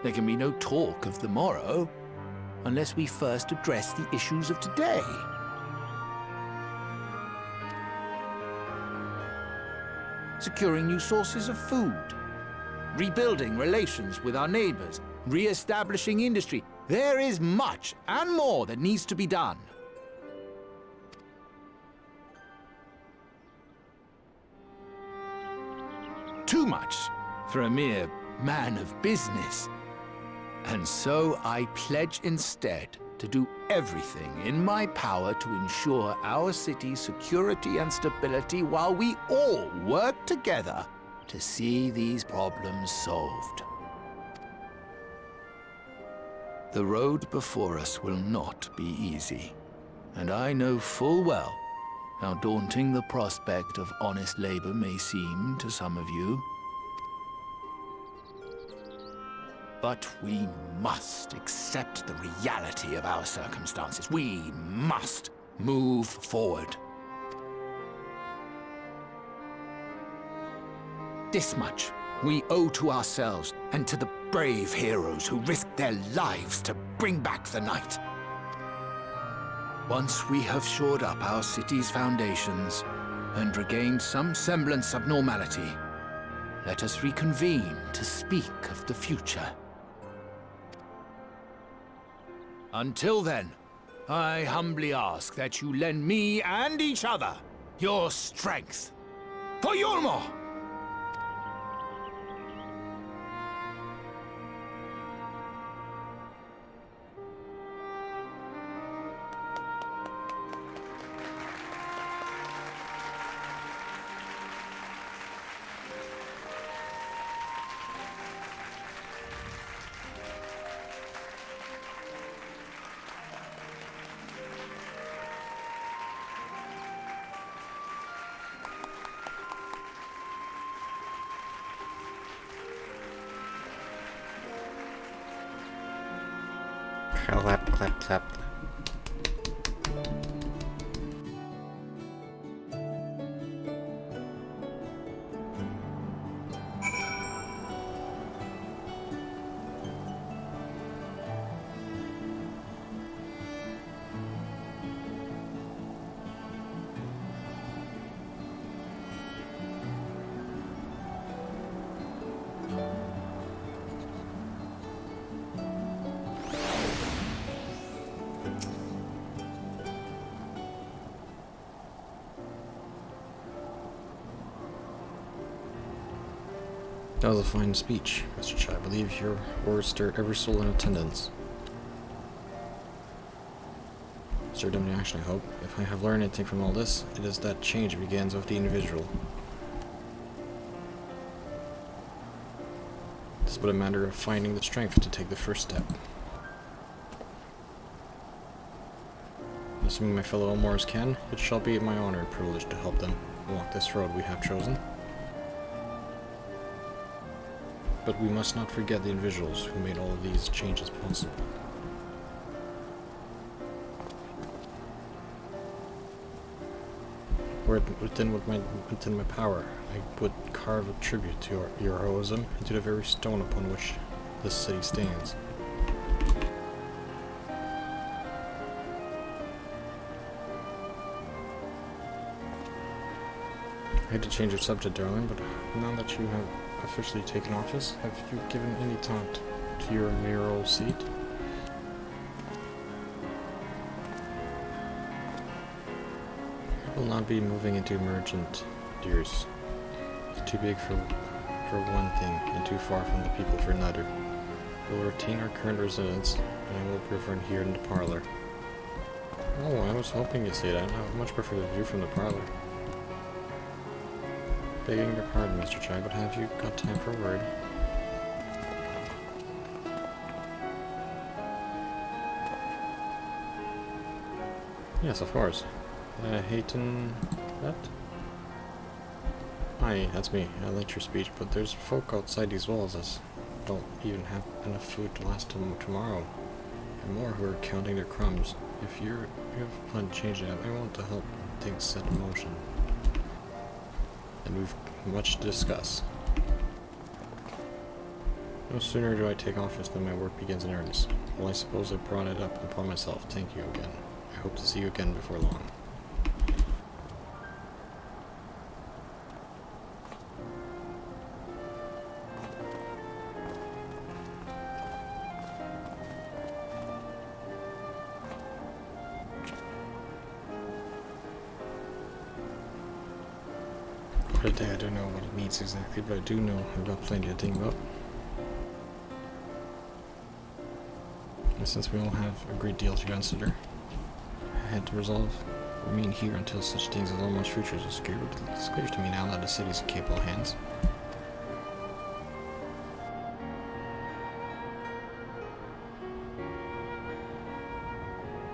there can be no talk of the morrow unless we first address the issues of today. Securing new sources of food, rebuilding relations with our neighbors, re-establishing industry. There is much and more that needs to be done. Too much for a mere man of business. And so I pledge instead to do everything in my power to ensure our city's security and stability while we all work together to see these problems solved. The road before us will not be easy, and I know full well how daunting the prospect of honest labor may seem to some of you. But we must accept the reality of our circumstances. We must move forward. This much we owe to ourselves and to the brave heroes who risked their lives to bring back the night. Once we have shored up our city's foundations and regained some semblance of normality, let us reconvene to speak of the future. Until then, I humbly ask that you lend me and each other your strength. For Yulmore! Clap, clap, clap. That was a fine speech, Mr. Chai. I believe your words stirred every soul in attendance. redemption, I hope. If I have learned anything from all this, it is that change begins with the individual. It's but a matter of finding the strength to take the first step. Assuming my fellow Elmores can, it shall be my honor and privilege to help them walk this road we have chosen. But we must not forget the individuals who made all of these changes possible. Were it within my power, I would carve a tribute to your heroism into the very stone upon which this city stands. I hate to change your subject, darling, but now that you have officially taken office, have you given any thought to your mayoral seat? I will not be moving into emergent years. It's too big for one thing, and too far from the people for another. We will retain our current residence, and I will prefer here in the parlor. Oh, I was hoping you'd say that. I would much prefer the view from the parlor. Begging your pardon, Mr. Chai, but have you got time for a word? Yes, of course. Hayton... What? Hi, that's me. I liked your speech, but there's folk outside these walls that don't even have enough food to last them tomorrow. And more who are counting their crumbs. If you have a plan to change that, I want to help things set in motion. And we've much to discuss. No sooner do I take office than my work begins in earnest. Well, I suppose I brought it up upon myself. Thank you again. I hope to see you again before long. Today I don't know what it means exactly, but I do know I've got plenty to think about. And since we all have a great deal to consider, I had to resolve remain here until such things as Elmore's futures are secured. It's clear to me now that the city's in capable hands.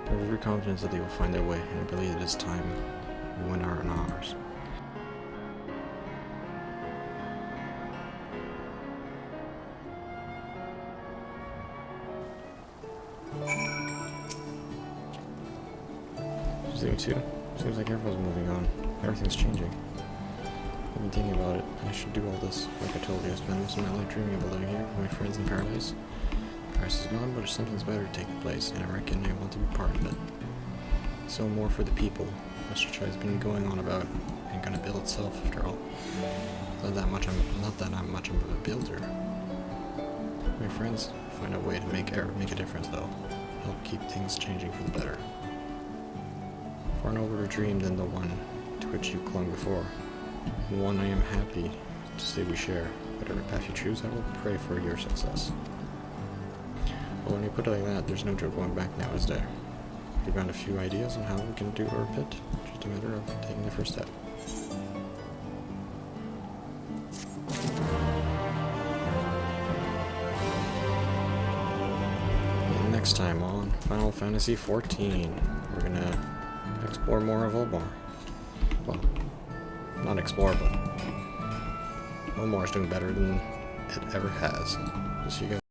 I have every confidence that they will find their way, and I believe it is time we win our ours. Too. Seems like everyone's moving on. Everything's changing. I've been thinking about it. I should do all this. Like I told you, I spent most of my life dreaming of living here with my friends in paradise. Paradise is gone, but something's better taking place, and I reckon I want to be part of it. So more for the people. Mr. Chai has been going on about and gonna build itself after all. Not that I'm much of a builder. My friends find a way to make a difference though. Help keep things changing for the better. Far nobler dream than the one to which you clung before, and one I am happy to say we share. Whatever path you choose, I will pray for your success. But when you put it like that, there's no joke going back now, is there? We've got a few ideas on how we can do our bit, just a matter of taking the first step. And next time on Final Fantasy XIV, we're gonna explore more of Elmore. Well, not explore, but Elmore's doing better than it ever has. See you guys.